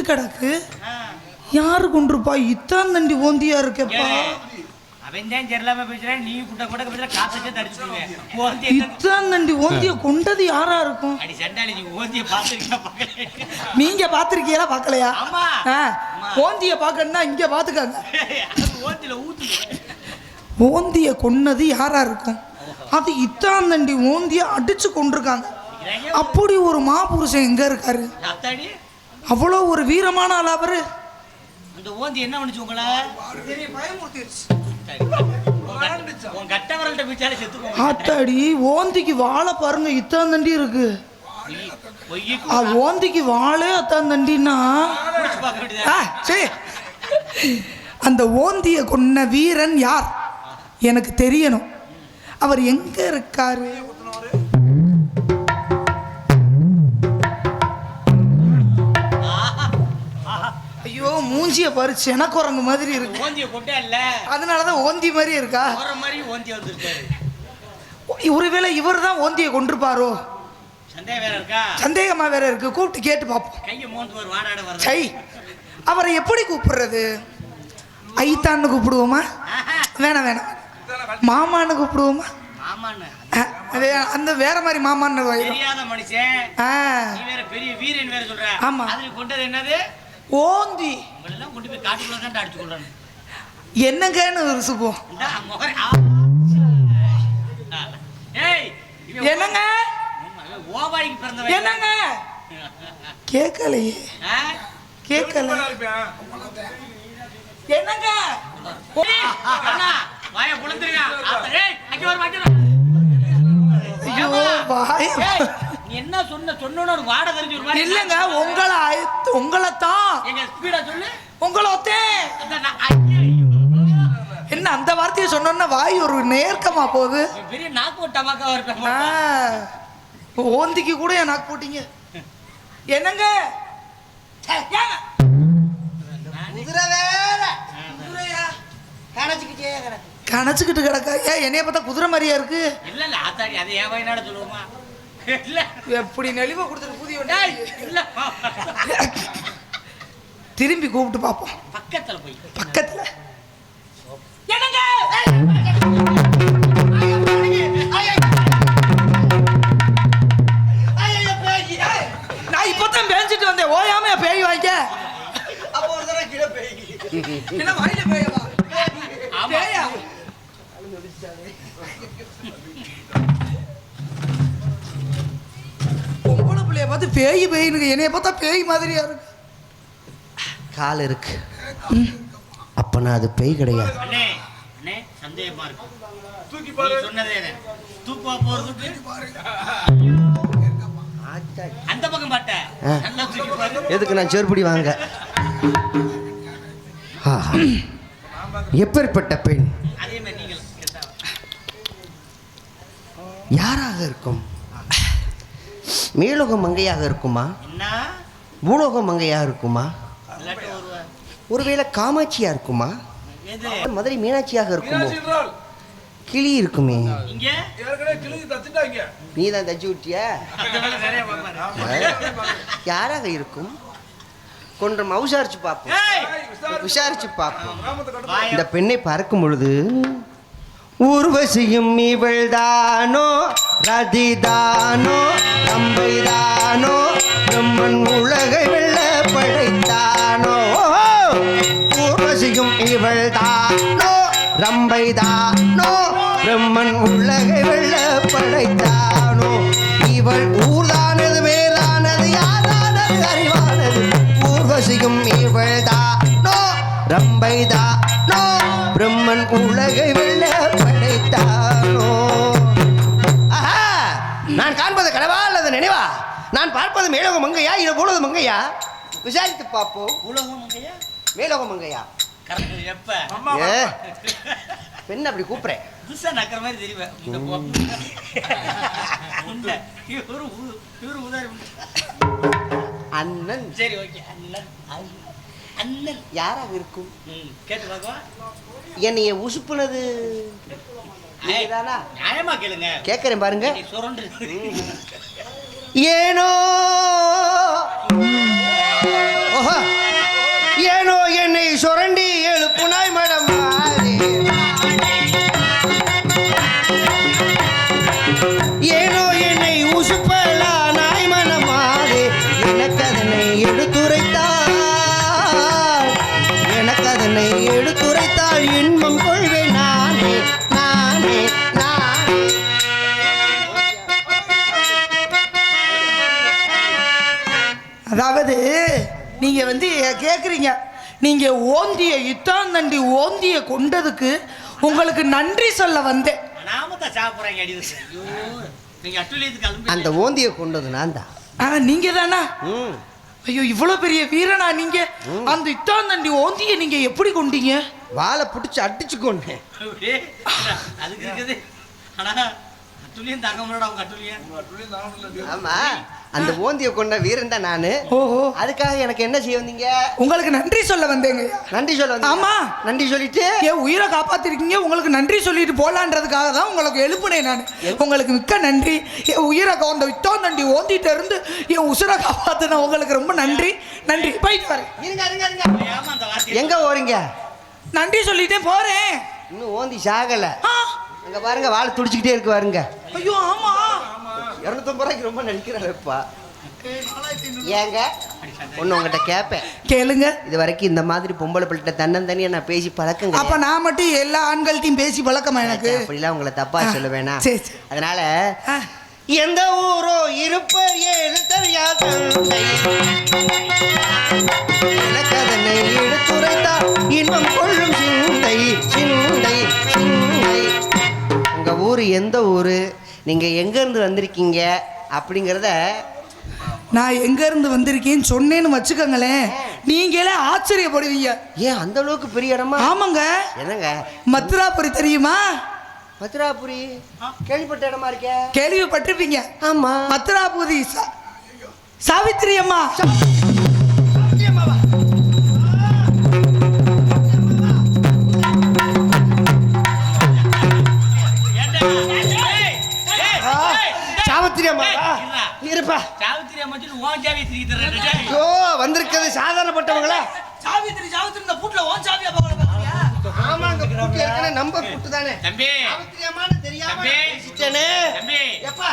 கிடக்கு. யாரு கொண்டிருப்பா? இத்தான் தண்டி ஓந்தியா இருக்கேப்பா. இத்தான் தண்டி ஓந்திய கொண்டது யாரா இருக்கும்? நீங்க பாத்திருக்கீங்களா? பாக்கலையா? ஓந்திய பாக்கணும்னா இங்க பாத்துக்காங்க. ஓந்திய கொன்னது யாரா இருக்கும்? அது இத்தான் தண்டி ஓந்திய அடிச்சு கொண்டிருக்காங்க. அப்படி ஒரு மாபுருஷன் எங்க இருக்காரு? அவ்வளோ ஒரு வீரமான ஆள் அவரு. அந்த ஓந்தி என்ன பண்ணுச்சு உங்களை? ஆத்தாடி, ஓந்திக்கு வாழை பாருங்க, இத்தான் தண்டி இருக்கு. ஓந்திக்கு வாழே அத்தான் தண்டினா சரி. அந்த ஓந்திய கொன்ன வீரன் யார் எனக்கு தெரியணும். அவர் எங்க இருக்காரு? ஐயோ, மூஞ்சிய பறிச்சு எனக்கு குரங்கு மாதிரி இருக்கு. அதனாலதான் ஓந்தி மாதிரி இருக்கா? ஒருவேளை இவர் தான் ஓந்திய கொண்டிருப்பாரோ? சந்தேகமா வேற இருக்கு. கூப்பிட்டு கேட்டு பார்ப்போம். சை, அவரை எப்படி கூப்பிடுறது? ஐத்தான்னு கூப்பிடுவோமா? வேணாம் வேணாம், மாமான்னு கூப்பிடுவோமா? அந்த வேற மாதிரி மாமான்னு பெரிய வீரன் வேற சொல்ற. ஆமா, கொண்டது என்னது? ஓந்தி. கொண்டு போய் காட்டுக்குள்ள தான் அடிச்சு கொள்றாங்க. என்னங்கன்னு ருசுப்போம். என்னங்க ஓவாய்க்கு பிறந்தவன் என்னங்க? கேட்கலையே, கேட்கல. என்னங்க வாய புலந்துருங்க. ஐயோ, வாய என்ன சொன்ன ஒரு வாட தெரிஞ்சு ஒரு மாதிரி இல்லங்க. உங்களை தான் எங்க ஸ்பீடா சொல்லு. உங்களோத்தே என்ன அந்த வார்த்தையை சொன்னோன்னா வாய் ஒரு நேர்க்கமா போகுது. பெரிய நாக்கு டமாக்கா இருப்பேன். ஓந்திக்கு கூட என் நாக்கு போட்டீங்க. என்னங்க கணச்சுக்கிட்டு கிடக்கா? ஏன் என்னைய பார்த்தா குதிரை மாதிரியா இருக்கு? இல்ல இல்ல ஆத்தாடி, அது ஏன் வயநாட சொல்லுவோமா? இல்ல எப்படி நெளிவா கொடுத்துட்டு புதிய இல்ல. திரும்பி கூப்பிட்டு பார்ப்போம். பக்கத்துல போய் பக்கத்துல. என்னங்க நான் இப்பதான் பேஞ்சிட்டு வந்தேன். ஓயாம பேய் வாங்க. அப்போ ஒரு தடவை கீழே பேய் என்ன வாயில பேயவா? பேயா? பொம்பளை பிள்ளைய பார்த்து பேய் பேயினுக்கு, என்னைய பார்த்தா பேய் மாதிரியா இருக்கு. கால் இருக்கு, அப்பனா அது பேய் கிடையாது. சந்தேகமா இருக்கு. தூக்கி பாரு. சொன்னதே தூக்குவா போறது. அந்த பக்கம் பாட்ட நல்லா தூக்கி பாரு. எதுக்கு நான் சேர்படி வாங்க? எப்பேற்பட்ட பெண்? அதே மாதிரி நீங்கள் யாராக இருக்கும்? மேலோக மங்கையாக இருக்குமா? என்ன பூலோக மங்கையாக இருக்குமா? ஒருவேளை காமாட்சியா இருக்குமா? மதுரை மீனாட்சியாக இருக்குமோ? கிளி இருக்குமே. நீ தான் தச்சு விட்டிய. யாராக இருக்கும்? கொஞ்சம் விசாரிச்சு பார்ப்போம். விசாரிச்சு பார்ப்போம். இந்த பெண்ணை பார்க்கும் பொழுது ஊர்வசியும் இவள் தானோ, ரதிதானோ, அம்பைதானோ, பிரம்மன் உலகை வெல்ல படைத்தானோ. ஊர்வசியும் இவள் தானோ, ரம்பைதானோ, பிரம்மன் உலகை வெல்ல படைத்தானோ. இவள் ஊர்தானது, வேறானது, யாரானது, அறிவானது. ஊர்வசியும் இவள் தானோ, ரம்பைதானோ, பிரம்மன் உலகை வெல்ல படைத்தானோ. ஆஹா, நான் காண்பது கனவா அல்லது நினைவா? நான் பார்ப்பது மேலோக மங்கையா இது பூலோக மங்கையா? விசாரித்து பார்ப்போம். பூலோக மங்கையா மேலோக மங்கையா? எப்ப பெண் அப்படி கூப்பிடுறேன் புதுசா நக்கிற மாதிரி தெரியுவேன். அண்ணன். சரி ஓகே, அண்ணன். அண்ணன் யாராக இருக்கும்? கேட்டு பார்க்கலாம். என்னைய உசுப்புனது நியாயமா கேளுங்க. கேட்கறேன் பாருங்க. சுரண்டு ஏனோ ஓஹோ ஏனோ என்னை சுரண்டி எழுப்புனாய் மடம் ஏனோ என்னை உசுப்பலா நாய் மனமாறு எனக்கு அதனை எடுத்துரைத்தால் இன்பம் கொள்வேன் நானே நானே நானே. அதாவது நீங்க வந்து கேக்குறீங்க, நீங்க ஓந்திய இத்தாந்தண்டி ஓந்திய கொண்டதுக்கு உங்களுக்கு நன்றி சொல்ல வந்தேன். நாமத்தான் சாப்பிட்றாங்க அடி. ஐயோ நீங்க அட்டுலியத்துக்கு கிளம்பி அந்த ஓந்தியை கொண்டது நான் தான். நீங்க தானா? ஐயோ இவ்வளவு பெரிய வீரனா நீங்க? அந்த இத்தாந்தண்டி ஓந்திய நீங்க எப்படி கொண்டீங்க? வாழை பிடிச்சி அடிச்சு கொண்டேன். அதுக்கு இருக்குது. ஆனா அட்டுலியம் தாங்க முடியாத அவங்க அட்டுலியம். ஆமா அந்த ஓந்தியை கொண்ட வீரன் தான் நானு. ஓஹோ அதுக்காக எனக்கு என்ன செய்ய வந்தீங்க? உங்களுக்கு நன்றி சொல்ல வந்தேங்க. நன்றி சொல்ல வந்தீங்க? ஆமா நன்றி சொல்லிட்டு என் உயிரை காப்பாத்திருக்கீங்க, உங்களுக்கு நன்றி சொல்லிட்டு போலான்றதுக்காக தான் உங்களுக்கு எழுப்புனேன் நான். உங்களுக்கு மிக்க நன்றி. என் உயிரை அந்த இத்தாந்தண்டி ஓந்திட்டு இருந்து என் உசுரை காப்பாத்தின உங்களுக்கு ரொம்ப நன்றி. நன்றி. போயிட்டு வரேன். எங்க ஓறீங்க? நன்றி சொல்லிட்டே போறேன். இன்னும் ஓந்தி சாகல. அங்க பாருங்க வாழை துடிச்சுக்கிட்டே இருக்கு பாருங்க. ஐயோ ஆமா 250 ரூபாய்க்கு ரொம்ப நடிக்கிறாருப்பா. ஏங்க ஒண்ணு உங்ககிட்ட கேட்பேன், கேளுங்க. இது வரைக்கும் இந்த மாதிரி பொம்பளை பிள்ளை தன்னந்தனியா நான் பேசி பழக்கங்க. அப்ப நான் மட்டும் எல்லா ஆண்கள்ட்டையும் பேசி பழக்கமா எனக்கு? அப்படிலாம் உங்களை தப்பா சொல்ல வேணாம். அதனால எந்த ஊரோ இருப்பர் ஏது தெரியாது எனக்கு அதனை எடுத்துரைத்தால் இன்பம் கொள்ளும் சிந்தை சிந்தை சிந்தை. உங்க ஊரு எந்த ஊரு, நீங்க எங்க இருந்து வந்திருக்கீங்க அப்படிங்கறத நான் எங்க இருந்து வந்திருக்கேன்னு சொன்னேன்னு வச்சுக்கோங்களேன், நீங்களே ஆச்சரியப்படுவீங்க. ஏன் அந்த அளவுக்கு பெரிய இடமா? ஆமாங்க. என்னங்க மதுராபுரி தெரியுமா? மதுராபுரி கேள்விப்பட்ட இடமா இருக்க? கேள்விப்பட்டிருப்பீங்க. ஆமா. மதுராபுரி சாவித்திரி அம்மா. சாவித்திரி அம்மா இருப்பா. சாவித்திரி அம்மா ஓன் சாவி திருக்கி தர்றேன். ஐயோ வந்திருக்கிறது சாதாரணப்பட்டவங்களா? சாவித்திரி சாவித்திரி இந்த பூட்ல ஓன் சாவியா போகல பாத்தியா? ஆமா அந்த பூட்ல இருக்கற நம்பர் பூட்டு தானே. தம்பி சாவித்திரி அம்மான்னு தெரியாம பேசிட்டேனே. தம்பி எப்பா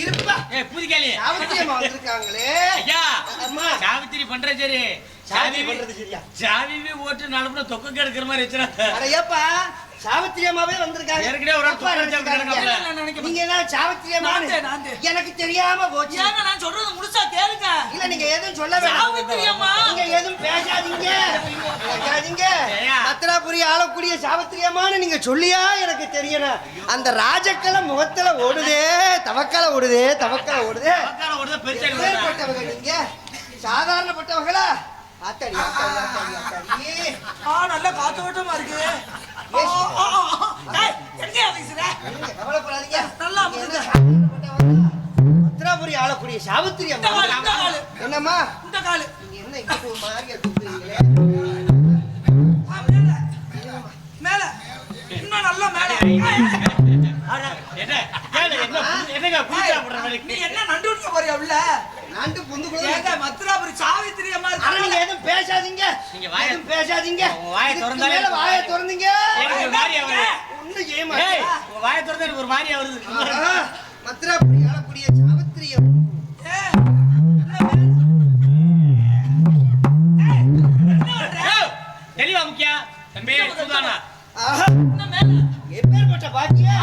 இருப்பா. புதிகாலி சாவித்திரி அம்மா வந்திருக்காங்களே. ஐயா அம்மா சாவித்திரி பண்ற சரி. சாவி பண்றது சரியா? சாவிவே ஓட்டு நடப்புல தொக்க கெடுக்கிற மாதிரி வச்சிராத. அட ஏப்பா சாவித்திரி அம்மாவே வந்திருக்காங்க. ஏற்கனவே ஒரு தொக்க கெடுக்கறங்க. நீங்க என்ன சாவித்திரி அம்மா? எனக்கு தெரியாம போச்சு. ஏங்க நான் சொல்றது முழுசா கேளுங்க. இல்ல நீங்க எதுவும் சொல்ல வேண்டாம். சாவித்திரி அம்மா நீங்க எதுவும் பேசாதீங்க. பேசாதீங்க. மதுராபுரி ஆளக்கூடிய சாவித்திரி அம்மான்னு நீங்க சொல்லியா எனக்கு தெரியணும். அந்த ராஜக்கல முகத்துல ஓடுதே தவக்கல ஓடுதே தவக்கல ஓடுதே. தவக்கல ஓடுதே பெருசா எப்பேர்ப்பட்டவங்க நீங்க? சாதாரணப்பட்டவங்களா? ஆத்தாடி ஆத்தாடி ஆத்தாடி ஆத்தாடி. நல்ல காத்தோட்டமா இருக்கு. கவலைப்படாதீங்க. நல்லா புரியுது. மதுராபுரி ஆளக்கூடிய சாவித்திரி அம்மா. என்னம்மா இந்த காலு நீங்க என்ன இங்க ஒரு மாதிரியா தூக்குறீங்களே? மேல இன்னும் நல்லா மேல. என்னங்க பூஜா பண்ற மாதிரி நீ என்ன நண்டு விட்டு போறியா உள்ள? நண்டு பொந்து கூட ஏங்க மதுராபுரி சாவித்திரி அம்மா அட நீங்க எதுவும் பேசாதீங்க. நீங்க வாயை பேசாதீங்க. உங்க வாயை திறந்தாலே மேல வாயை திறந்தீங்க. எனக்கு ஒரு மாதிரியா வருது. ஒண்ணு ஏமா. ஏய் உங்க வாயை திறந்தா எனக்கு ஒரு மாதிரியா வருது. மதுராபுரி ஆளக்கூடிய சாவித்திரி அம்மா. தெளிவா முக்கியா தம்பி சுதானா. ஆஹா எப்பேர்ப்பட்ட பாக்கியா?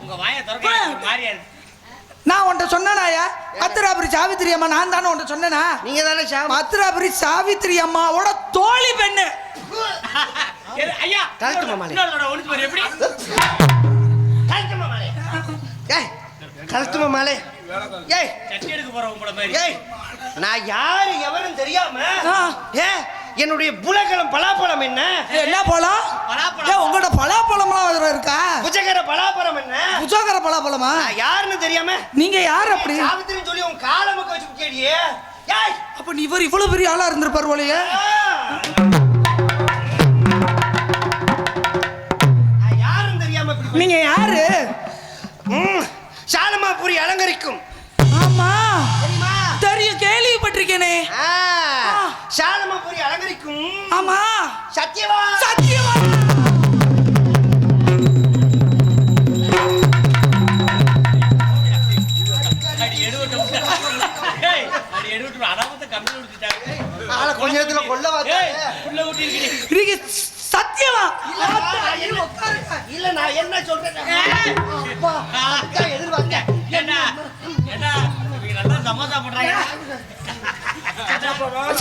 உங்க வாயை திறக்க ஒரு மாதிரியா இருக்கு. நான் உன்ட்ட சொன்னேனாயா மதுராபுரி சாவித்திரி அம்மா? நான் தானே உன்ட்ட சொன்னேனா? நீங்க தானே மதுராபுரி சாவித்திரி அம்மாவோட தோழி பெண்ணு. ஐயா கரெக்ட் மாமாலே. இன்னொரு ஒளிச்சு பாரு எப்படி. கரெக்ட் மாமாலே. ஏய் கரெக்ட் மாமாலே. ஏய் சட்டி எடுக்க போற உங்கள மாதிரி. ஏய் நான் யாரு எவரும் தெரியாம என்னுடைய புலகலம் பலாப்பழம் என்ன? என்ன பழம்? பலாப்பழம். உங்களோட பலாப்பழம்லாம் இருக்கா? புஜகர பலாப்பழம் என்ன? புஜகர பலாப்பழமா? யாருன்னு தெரியாம நீங்க யார் அப்படி? சாவித்திரின்னு சொல்லி உன் காலமுக்க வச்சு கேடியே. ஏய் அப்ப நீ இவர் இவ்வளவு பெரிய ஆளா இருந்திருப்பார் போலயே. யாருன்னு தெரியாம நீங்க யாரு? சாலமாபுரி அலங்கரிக்கும். ஆமா தெரியுமா? தெரியும். கேள்விப்பட்டிருக்கேனே. சாலமாபுரி அலங்கரிக்கும். ஆமா, சத்தியவான். சத்தியவான். கொஞ்ச நேரத்துல கொல்ல சத்தியமா இல்ல நான் என்ன சொல்றேன் எதிர்பார்த்தேன்.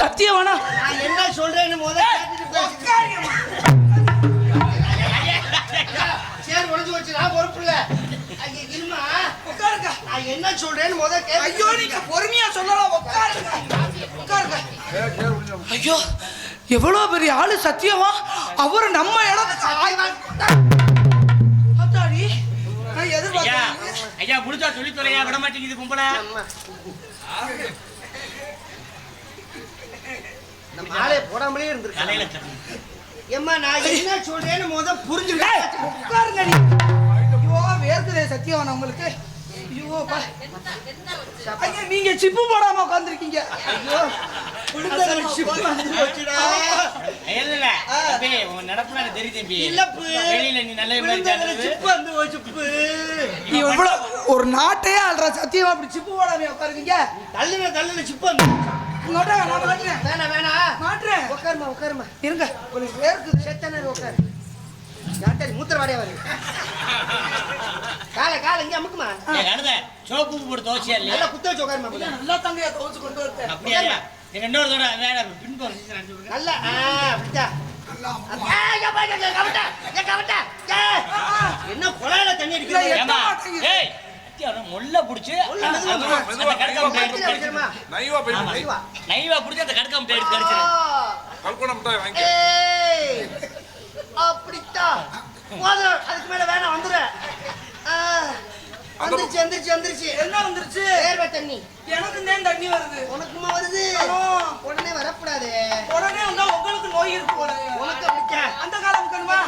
சத்தியவானா நான் என்ன சொல்றேன்னு சரி உடஞ்சு வச்சு நான் பொறுப்பு இல்ல. நான் என்ன சொல்றேன்னு ஐயோ நீங்க பொறுமையா சொல்லலாம். உட்காருங்க. ஐயோ எவ்வளவு பெரிய ஆளு சத்தியமா. அவரு நம்ம இடத்துக்கு ஐயா முடிச்சா சொல்லி தொலையா விட மாட்டேங்குது கும்பல. நம்ம ஆளே போடாமலே இருந்திருக்கு. ஏம்மா நான் என்ன சொல்றேன்னு புரிஞ்சுக்க. உட்காருங்க நீ. ஐயோ வேர்க்குதே சத்தியவானா உங்களுக்கு. ஐயோ ஐயா நீங்க சிப்பு போடாம உட்கார்ந்திருக்கீங்க. ஐயோ சிப்பு வந்து போச்சுடா. இல்ல தம்பி உன் நடப்புல எனக்கு தெரியும் தம்பி. இல்லப்பு வெளியில நீ நல்ல மாதிரி சிப்பு வந்து சிப்பு. இவ்வளவு ஒரு நாட்டையே ஆள்ற சத்தியமா அப்படி சிப்பு போடாம உட்காருங்க. தள்ளுன சிப்பு வந்து உட்காருமா இருங்க. ஒரு வேர்க்குது. செத்தன உட்காரு. யார்ட்ட மூத்திர வாடையா வருது. கால இங்க அமுக்குமா. சோப்பு போட்டு தோச்சியா இல்லையா? நல்லா குத்த வச்சு உட்காருமா. நல்லா தங்கையா தோச்சு கொண்டு வரேன். அப்படியே நீங்க இன்னொரு தடவை வேற பின்போர் நல்லா அப்படிடா. என்ன குழாயில தண்ணி அடிக்கிறீங்க? ஏய் முள்ள புடிச்சு அந்த கடக்கம் எடுத்து கடிச்சிருமா. நைவா புடிச்சு அந்த கடக்கம் எடுத்து கடிச்சிரு. கல்கோணம் மிட்டாய் வாங்கி. ஏய் அப்படிட்டா. போதும் அதுக்கு மேல வேணாம் வந்துரு. வந்துருச்சு. என்ன வந்துருச்சு? வேர்வை தண்ணி. எனக்கு தான் தண்ணி வருது. உனக்குமா வருது? உடனே வரக்கூடாது. உடனே வந்தா உங்களுக்கு நோய் இருக்கு போல. உனக்கு பிடிச்ச அந்த காலம் கணுமா?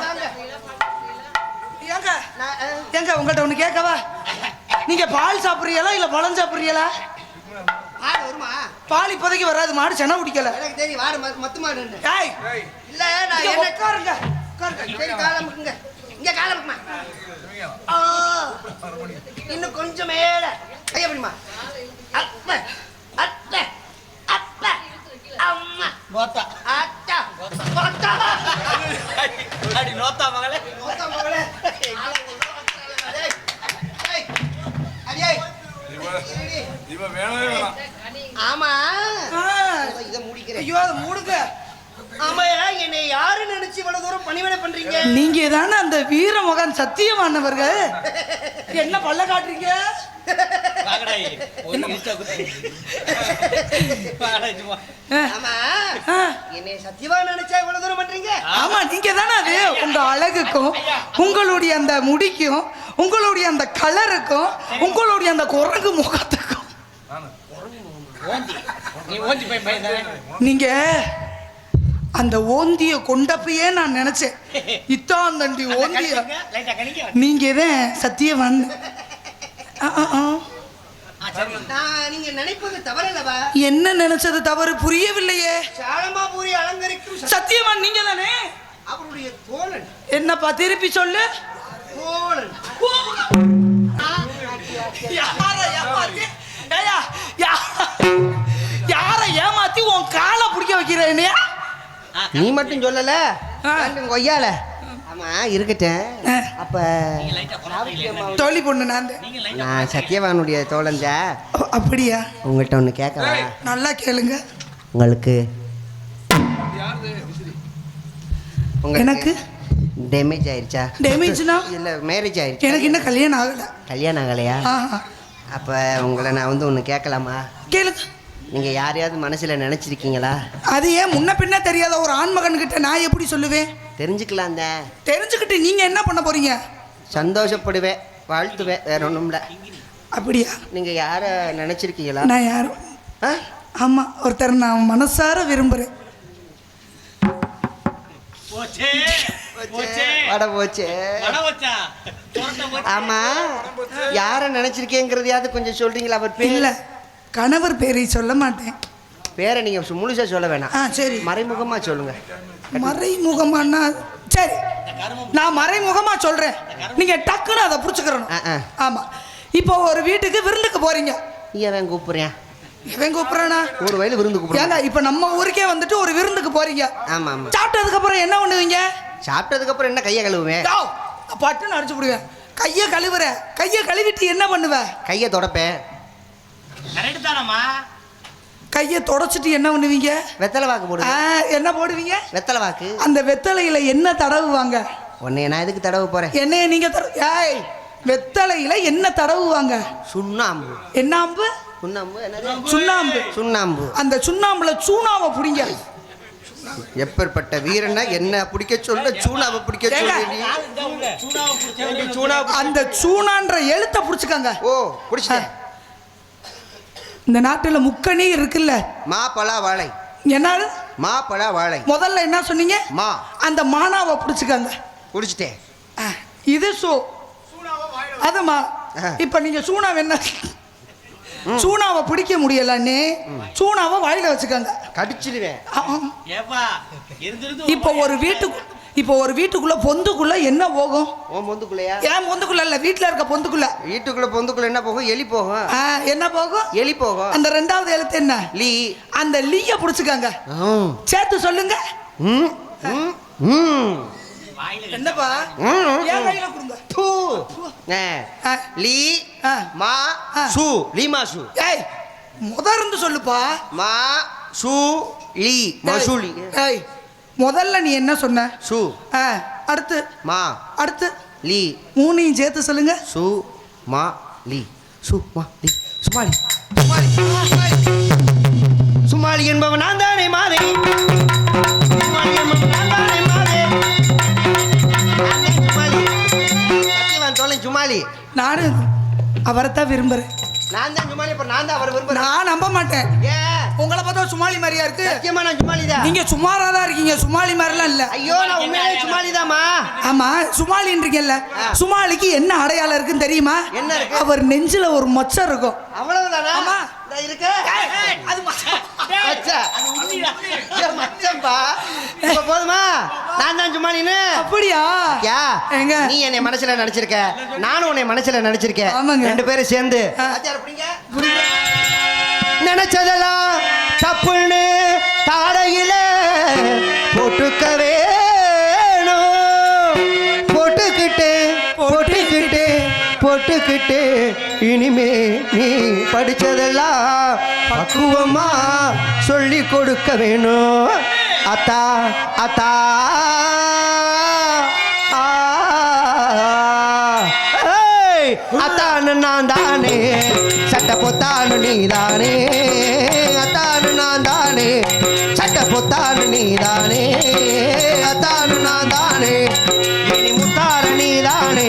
ஏங்க உங்கள்ட்ட ஒண்ணு கேட்கவா? நீங்க பால் சாப்பிடுறீங்களா இல்ல பழம் சாப்பிடுறீங்களா? பால் வருமா? பால் இப்போதைக்கு வராது. மாடு சென குடிக்கல. எனக்கு தெரியும். வாடு மத்து மாடு. ஏய் இல்ல நான் என்ன உட்காருங்க. சரி காலமுக்குங்க. இங்க காலமுக்குமா. இன்னும் கொஞ்சம் மேல கைய பிடிமா. அப்ப அத்த அப்ப அம்மா போத்தா அத்தா போத்தா அடி நோத்தா மகளே. இவ வேணவே வேணாம். ஆமா இத முடிக்கிறேன். ஐயோ அதை மூடுங்க. ஆமா என்னை யாரு நினைச்சு இவ்வளவு தூரம் பணிவிடை பண்றீங்க? நீங்க தானே அந்த வீரமகன் சத்தியமானவர்கள். என்ன பல்ல காட்டுறீங்க? ஆமா என்னை சத்தியமா நினைச்சா இவ்வளவு தூரம் பண்றீங்க? ஆமா நீங்க தானே அது. உங்க அழகுக்கும் உங்களுடைய அந்த முடிக்கும் உங்களுடைய அந்த கலருக்கும் உங்களுடைய அந்த குரங்கு முகத்துக்கும் நீங்க அந்த ஓந்திய கொண்டப்பையே நான் நினைச்சேன். இத்தான் தண்டி ஓந்திய நீங்க தான் சத்தியவான். நீங்க நினைப்பது தவறல்லவா? என்ன நினைச்சது தவறு புரியவில்லையே. சாலமாபுரி அலங்கரிக்கும் சத்தியவான் நீங்க தானே? அவருடைய தோழன். என்னப்பா திருப்பி சொல்லு. தோழன். யார ஏமாத்தி உன் காலை பிடிக்க வைக்கிறேனே? நீ மட்டும் சொல்லல கொய்யால. ஆமா இருக்கட்டும். அப்ப தோழி பொண்ணு நான் சத்தியவானுடைய தோழன். அப்படியா? உங்கள்கிட்ட ஒண்ணு கேட்கவா? நல்லா கேளுங்க. உங்களுக்கு எனக்கு டேமேஜ் ஆயிருச்சா? டேமேஜ்னா இல்ல மேரேஜ் ஆயிருச்சு. எனக்கு இன்னும் கல்யாணம் ஆகல. கல்யாணம் ஆகலையா? அப்ப உங்களை நான் ஒண்ணு கேட்கலாமா? கேளுங்க. நீங்க யாரையாவது மனசுல நினைச்சிருக்கீங்களா? அது ஏன் முன்ன பின்ன தெரியாத ஒரு ஆண்மகன் கிட்ட நான் எப்படி சொல்லுவேன்? தெரிஞ்சுக்கலாம். தெரிஞ்சுக்கிட்டு நீங்க என்ன பண்ண போறீங்க? சந்தோஷப்படுவேன், வாழ்த்துவேன், வேற ஒண்ணும் இல்ல. அப்படியா? நீங்க யார நினைச்சிருக்கீங்களா? நான் யாரும் ஆமா ஒருத்தர் நான் மனசார விரும்புறேன். ஆமா யார நினைச்சிருக்கேங்கிறதையாவது கொஞ்சம் சொல்றீங்களா? அவர் பேர் இல்ல கணவர் பேரை சொல்ல மாட்டேன். பேரை நீங்க முழுசா சொல்ல வேணாம். சரி. மறைமுகமா சொல்லுங்க. மறைமுகமானா சரி, நான் மறைமுகமா சொல்றேன், நீங்க டக்குன்னு அதை புடிச்சுக்கிறணும். ஆமா, இப்போ ஒரு வீட்டுக்கு விருந்துக்கு போறீங்க. ஏன் கூப்பிடுறேன்? எவன் கூப்பிடுறானா? ஒரு வயலு விருந்து கூப்பிடுறாங்க. இப்ப நம்ம ஊருக்கே வந்துட்டு ஒரு விருந்துக்கு போறீங்க. ஆமா ஆமா. சாப்பிட்டதுக்கு அப்புறம் என்ன பண்ணுவீங்க? சாப்பிட்டதுக்கு அப்புறம் என்ன, கையை கழுவுவேன். பட்டுன்னு அடிச்சு விடுவேன். கையை கழுவுற, கையை கழுவிட்டு என்ன பண்ணுவ? கையை தொடப்பேன். கரெக்ட் தானம்மா. கையை தொடச்சிட்டு என்ன பண்ணுவீங்க? வெத்தலை வாக்கு போடுங்க. என்ன போடுவீங்க? வெத்தலை வாக்கு. அந்த வெத்தலையில என்ன தடவுவாங்க? உன்னைய நான் எதுக்கு தடவு போறேன்? என்னைய நீங்க ஏய், வெத்தலையில என்ன தடவுவாங்க? சுண்ணாம்பு. என்ன ஆம்பு? சுண்ணாம்பு. என்னது? சுண்ணாம்பு. சுண்ணாம்பு. அந்த சுண்ணாம்புல சூனாவை பிடிங்க. எப்பேற்பட்ட வீரனா என்ன பிடிக்க சொல்ல, சூனாவை பிடிக்க சொல்ல. அந்த சூனான்ற எழுத்தை பிடிச்சுக்காங்க. ஓ, பிடிச்சிட்டேன். இந்த நாட்டுல முக்கணி இருக்குல்ல, மாப்பழா வாழை. என்னது? மாப்பழா வாழை. முதல்ல என்ன சொன்னீங்க? மா. அந்த மானாவை பிடிச்சுக்காங்க. பிடிச்சிட்டேன். இது அதுமா. இப்ப நீங்க சூனாவை என்ன, சூனாவை பிடிக்க முடியலன்னு சூனாவை வாயில வச்சுக்காங்க. கடிச்சிடுவேன். இப்போ ஒரு வீட்டுக்குள்ள பொந்துக்குள்ள என்ன போகும்? உன் பொந்துக்குள்ளையா? ஏன் பொந்துக்குள்ள இல்ல, வீட்டுல இருக்க பொந்துக்குள்ள. வீட்டுக்குள்ள பொந்துக்குள்ள என்ன போகும்? எலி போகும். என்ன போகும்? எலி போகும். அந்த ரெண்டாவது எழுத்து என்ன? லீ. அந்த லீய புடிச்சுக்காங்க. சேர்த்து சொல்லுங்க. என்னப்பா? ஏன் கையில கொடுங்க. லீ மா சு. லீமா சு. ஏய், முதர்ந்து சொல்லுப்பா. மா சு லீ. மசூலி. ஏய், முதல்ல நீ என்ன சொன்ன? சு. அடுத்து மா. அடுத்து லீ. மூணையும் சேர்த்து சொல்லுங்க. சு மா லீ. சு மா லீ. சுமாலி. சுமாலி என்பவன் நான் தானே மாதே. சுமாலி என்பவன் நான் தானே மாதே. சத்தியவான் தோழன் சுமாலி. நானு அவரைத்தான் விரும்புறேன். நான் தான் சுமாலி. அப்புறம் நான் தான் அவரை விரும்புறேன். நான் நம்ப மாட்டேன். உங்களை பார்த்தா சுமாலி மாதிரியா இருக்கு. சத்தியமா நான் சுமாலி தான். நீங்க சுமாரா தான் இருக்கீங்க, சுமாலி மாதிரிலாம் இல்ல. ஐயோ, நான் உண்மையிலே சுமாலி தான்மா. ஆமா, சுமாலின்றீங்கல்ல. சுமாலிக்கு என்ன அடையாளம் இருக்குன்னு தெரியுமா? என்ன இருக்கு? அவர் நெஞ்சில ஒரு மச்சம் இருக்கும். அவ்வளவுதானா? ஆமா. இருக்கு. அது மச்சம். மச்சம்பா. இப்ப போதுமா? நான் தான் சுமாலின்னு. அப்படியா? எங்க நீ என்னை மனசுல நினைச்சிருக்க, நானும் உன்னை மனசுல நினைச்சிருக்கேன். ரெண்டு பேரும் சேர்ந்து நினைச்சதெல்லாம் தப்புன்னு தாடையில போட்டுக்க வேணும். போட்டுக்கிட்டு இனிமே நீ படிச்சதெல்லாம் பக்குவமா சொல்லி கொடுக்க வேணும். அத்தா அத்தா அத்தானு நான் தானே, சட்ட பொத்தானு நீ தானே. அத்தானு நான் தானே, சட்ட பொத்தானு நீ தானே. அத்தானு நான் தானே, இனி முத்தார நீ தானே.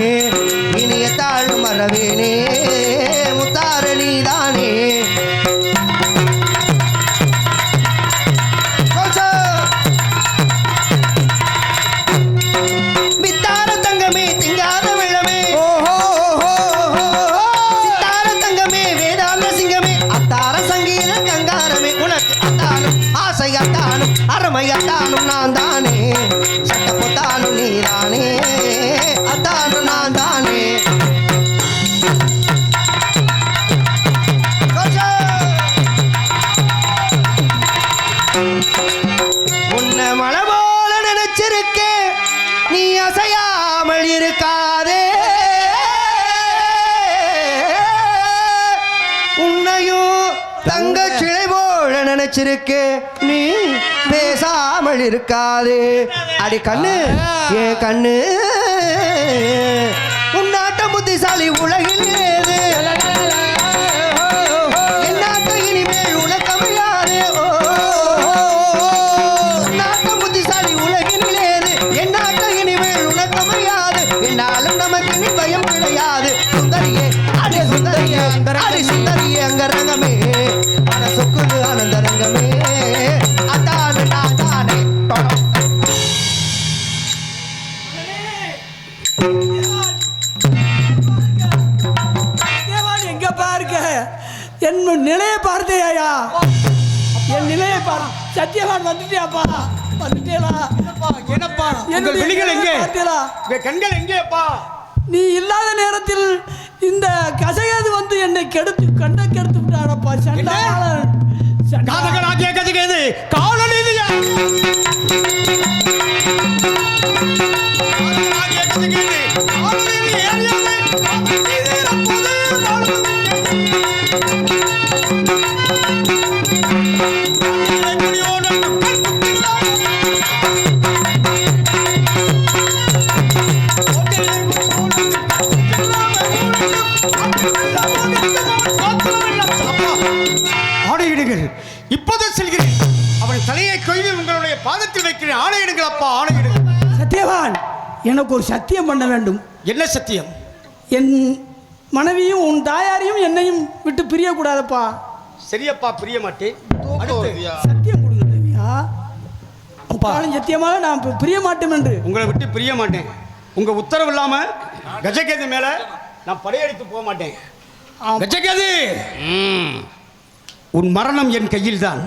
இனி எத்தாழ் மறவேனே, முத்தார நீ தானே. வித்தார தங்கமே திங்காத வெள்ளமே. சித்தார தங்கமே வேதாந்த சிங்கமே. அத்தார சங்கீத கங்காரமே. உனக்கு அத்தானும் ஆசை அத்தானும் அருமை அத்தானும் நான் தானே. சட்ட பொத்தானும் நீ தானே. அத்தானும் நான் தானே. உன்னை மலை போல நினைச்சிருக்கே, நீ அசையாமல் இருக்காதே. உன்னையும் தங்க சிலை போல நினைச்சிருக்கே, நீ பேசாமல் இருக்காதே. அடி கண்ணு ஏ கண்ணு, உன்னாட்ட புத்திசாலி உலகில் ஏது. என்னாட்ட இனிமேல் உனக்கமையாது. உன்னாட்ட புத்திசாலி உலகில் ஏது. என்னாட்ட இனிமேல் உனக்கமையாது. என்னாலும் நமக்கு நீ பயம் கிடையாது. சுந்தரியே அடி சுந்தரியே அடி சுந்தரியே அங்க ரங்கமே சொக்குது ஆனந்த ரங்கமே. அத்தானு நான் தானே. எங்க பாருங்க, என்ன நிலைய பார்த்தேயா? என் நிலையை பாரு. சத்தியவான் வந்துட்டியாப்பா? வந்துட்டேலா? என்னப்பா என்னுடைய விழிகள் எங்கே? பார்த்தீங்களா? கண்கள் எங்கேப்பா? நீ இல்லாத நேரத்தில் இந்த கசகது வந்து என்னை கண்ணை கெடுத்து விட்டானப்பா. சண்டாளன் காதகனாகிய கசகது காலனியா? ஆணையிடுங்கள், இப்போது செல்கிறேன். அவன் தலையை கொய்து உங்களுடைய பாதத்தில் வைக்கிறேன். ஆணையிடுங்கள் அப்பா, ஆணையிடுங்கள். சத்தியவான், எனக்கு ஒரு சத்தியம் பண்ண வேண்டும். என்ன சத்தியம்? என் மனைவியும் உன் தாயாரையும் என்னையும் விட்டு பிரியக்கூடாதப்பா. சரியப்பா, பிரிய மாட்டேன். சத்தியம் கொடுங்க தேவியா. அப்பா சத்தியமாக நான் பிரிய மாட்டேன் என்று. உங்களை விட்டு பிரிய மாட்டேன். உங்க உத்தரவு இல்லாம கஜகேது மேல நான் படையெடுத்து போக மாட்டேன். கஜகேது, உன் மரணம் என் கையில் தான்.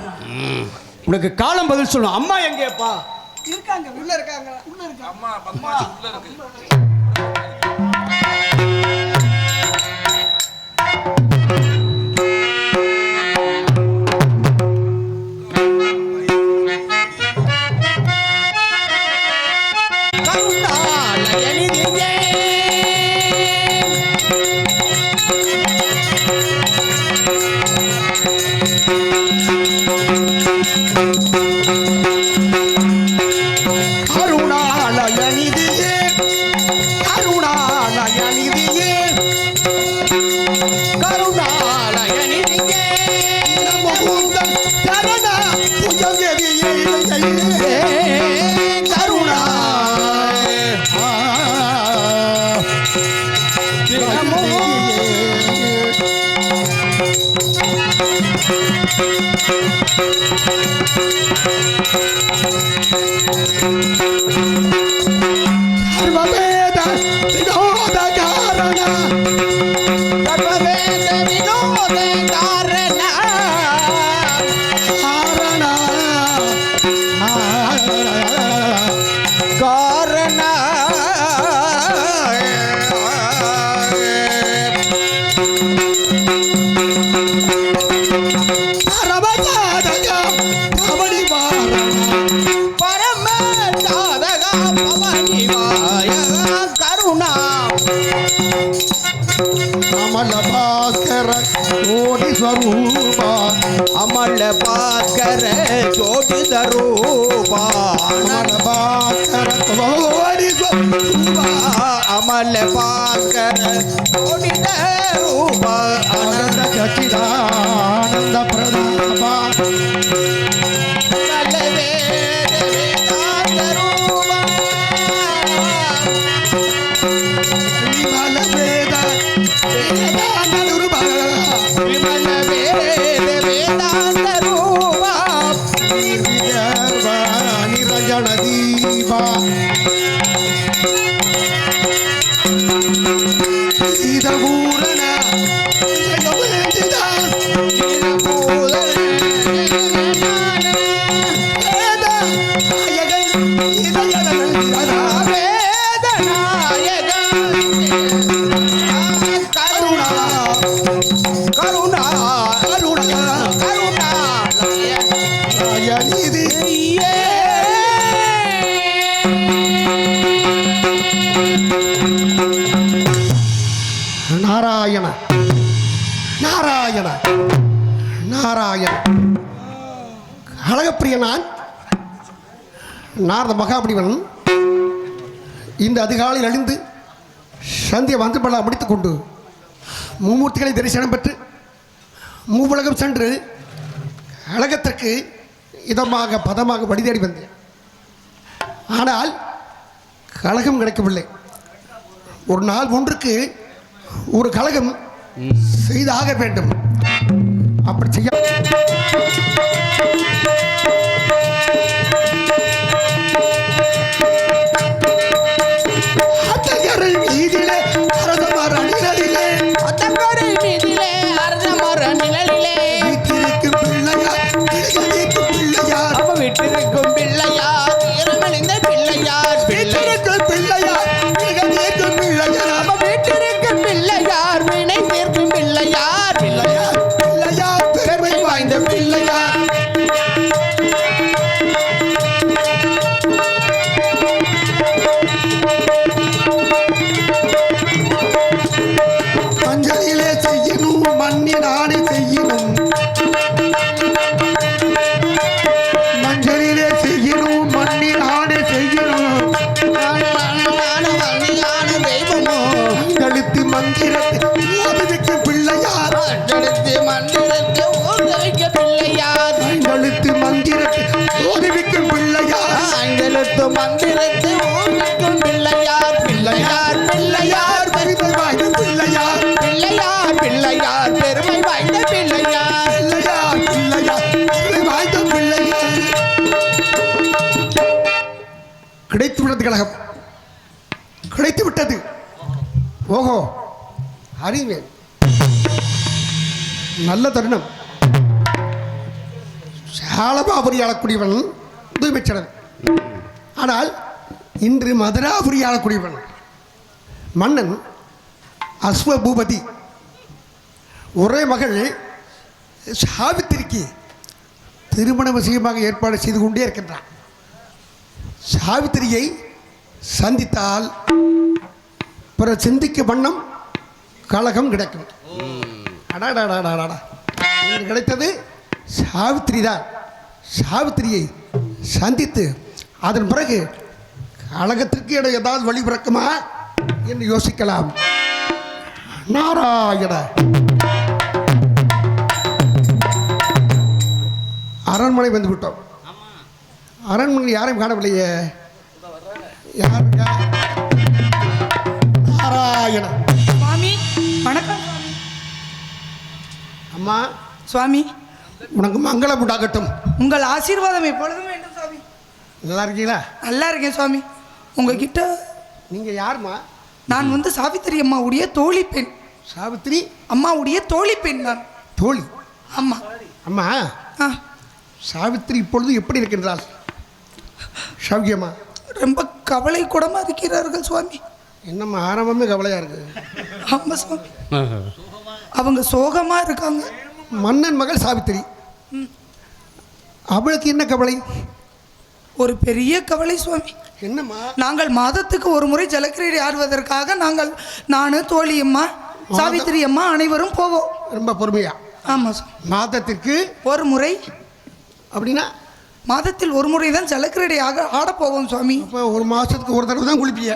உனக்கு காலம் பதில் சொல்லணும். அம்மா எங்கேப்பா? இருக்காங்க, உள்ள இருக்காங்க. அம்மா பத்மாவதி உள்ள இருக்கு. अमल भास्कर जोड़ रूपा अमल भास्कर अमल भास्कर जोड़ रूपा आनंद सचिदानंद प्रदापा नारायण नारायण नारायण அழகப்பிரியனான் நாரத மகாபலிவன் இந்த அதிகாலையில் அழிந்து சந்திய வந்தபலா முடித்துக் கொண்டு மும்மூர்த்திகளை தரிசனம் பெற்று மூவுலகம் சென்று அழகத்திற்கு இதமாக பதமாக வழி தேடி வந்தேன். ஆனால் கழகம் கிடைக்கவில்லை. ஒரு நாள் ஒன்றுக்கு ஒரு கழகம் செய்தாக வேண்டும். அப்படி செய்ய பிள்ளையா அஞ்செழுத்து மந்திரத்தை ஓதுவிக்கு பிள்ளையார் அஞ்செழுத்து மந்திரத்தை ஓதுவிக்கு பிள்ளையார் ஐந்தெழுத்து மந்திரத்தை ஓதுவிக்கும் பிள்ளையார் அஞ்செழுத்து மந்திரத்தை ஓதுவிக்கும் பிள்ளையார் பிள்ளையார் பிள்ளையார் பெருமை வாய்ந்த பிள்ளையார் பிள்ளையார் பிள்ளையார் பெருமை வாய்ந்த பிள்ளையார் பிள்ளையார் பிள்ளையார் பெருமை வாய்ந்த பிள்ளையார். கிடைத்து விட்டது கழகம், கிடைத்து விட்டது. ஓஹோ, அறிவேன். நல்ல தருணம். சாலபாபுரி ஆளக்கூடியவன் தூய்மைச்சடன். ஆனால் இன்று மதுராபுரி ஆளக்கூடியவன் மன்னன் அஸ்வபூபதி. ஒரே மகள் சாவித்திரிக்கு திருமண விஷயமாக ஏற்பாடு செய்து கொண்டே இருக்கின்றான். சாவித்திரியை சந்தித்தால் பிற சிந்திக்க வண்ணம் கழகம் கிடைக்கும். அடாடாடாடாடா, இன்று கிடைத்தது சாவித்திரி தான். சாவித்திரியை சந்தித்து அதன் பிறகு கழகத்திற்கு இடம் ஏதாவது வழி பிறக்குமா என்று யோசிக்கலாம். நாராயண அரண்மனை வந்து விட்டோம். அரண்மனை யாரையும் காணவில்லையே. யார் நாராயண. சுவாமி வணக்கம். அம்மா சுவாமி உனக்கு மங்களம் உண்டாகட்டும். உங்கள் ஆசீர்வாதம் எப்பொழுதும் வேண்டும் சுவாமி. நல்லா இருக்கீங்களா? நல்லா இருக்கேன் சுவாமி. உங்ககிட்ட நீங்கள் யாருமா? நான் வந்து சாவித்திரி அம்மாவுடைய தோழி பெண். சாவித்திரி அம்மாவுடைய தோழி பெண் நான். தோழி? அம்மா. அம்மா, ஆ சாவித்திரி இப்பொழுது எப்படி இருக்கின்றாள்? சௌக்கியமா? ரொம்ப கவலை கூடமா இருக்கிறார்கள் சுவாமி. என்னம்மா ஆரம்பமே கவலையாக இருக்குது? ஆமா சுவாமி, அவங்க சோகமா இருக்காங்க. மன்னன் மகள் சாவித்திரி, அவளுக்கு என்ன கவலை? ஒரு பெரிய கவலை சுவாமி. என்னம்மா? நாங்கள் மாதத்துக்கு ஒரு முறை ஜலக்கிரீடை ஆடுவதற்காக நான் தோழி அம்மா சாவித்திரி அம்மா அனைவரும் போவோம். ரொம்ப பொறுமையா? ஆமாம் சார். மாதத்திற்கு ஒரு முறை அப்படின்னா மாதத்தில் ஒரு முறை தான் ஜலக்கிரீடை ஆட போவோம் சுவாமி. இப்போ ஒரு மாதத்துக்கு ஒரு தடவை தான் குளிப்பிய?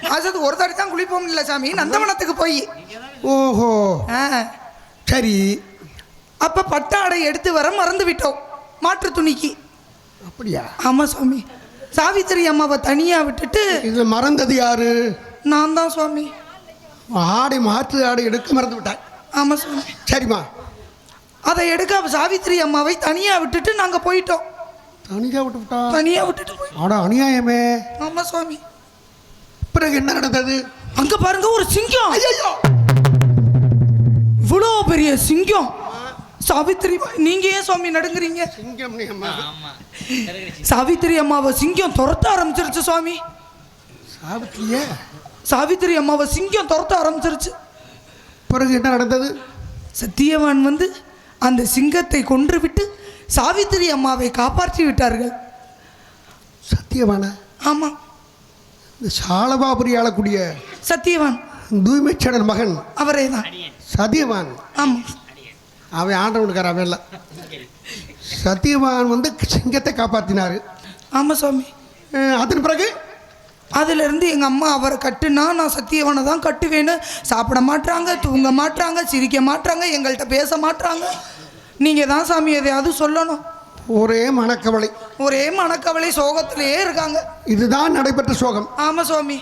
மாதத்துக்கு ஒரு தடவை தான் குளிப்போம் இல்லை சாமி, நந்தவனத்துக்கு போய். ஓஹோ, சரி. அப்போ பட்டாடை எடுத்து வர மறந்து விட்டோம் மாற்று துணிக்கு. அப்படியா? ஆமாம் சுவாமி. சாவித்திரி அம்மாவை தனியாக விட்டுட்டு இது மறந்தது யாரு? நான் தான் சுவாமி. ஆடை மாற்று ஆடை எடுக்க மறந்து விட்டாய். ஆமாம் சுவாமி. சரிம்மா. அதை எடுக்க சாவித்திரி அம்மாவை தனியாக விட்டுட்டு நாங்கள் போயிட்டோம். தனியாக விட்டு விட்டா? தனியாக விட்டுட்டு போய். ஆடா, அநியாயமே. ஆமாம் சுவாமி. பிறகு என்ன நடந்தது? அங்கே பாருங்க, ஒரு சிங்கம். ஐயோ, இவ்வளோ பெரிய சிங்கம். சாவித்திரி, நீங்க ஏன் சுவாமி நடுங்குறீங்க? சிங்கம் நீ அம்மா. சாவித்திரி அம்மாவை சிங்கம் துரத்த ஆரம்பிச்சிருச்சு சுவாமி. சாவித்திரியே? சாவித்திரி அம்மாவை சிங்கம் துரத்த ஆரம்பிச்சிருச்சு. பிறகு என்ன நடந்தது? சத்தியவான் வந்து அந்த சிங்கத்தை கொன்று விட்டு சாவித்திரி அம்மாவை காப்பாற்றி விட்டார்கள். சத்தியவான? ஆமாம். இந்த சாலபாபுரி ஆளக்கூடிய சத்தியவான் தூய்மைச்சடன் மகன் அவரே தான். சத்தியவான். ஆமாம். அவன் ஆண்டவனுக்கார அவன் இல்லை. சத்தியவான் வந்து சிங்கத்தை காப்பாற்றினார். ஆமாம் சுவாமி. அதன் பிறகு அதிலிருந்து எங்கள் அம்மா அவரை கட்டுனா நான் சத்தியவனை தான் கட்டுவேன்னு. சாப்பிட மாட்டாங்க, தூங்க மாட்டாங்க, சிரிக்க மாட்டாங்க, எங்கள்கிட்ட பேச மாட்டாங்க. நீங்கள் தான் சாமி எதையாவது சொல்லணும். ஒரே மனக்கவலை, ஒரே மனக்கவலை, சோகத்திலேயே இருக்காங்க. இதுதான் நடைபெற்ற சோகம். ஆமாம் சுவாமி.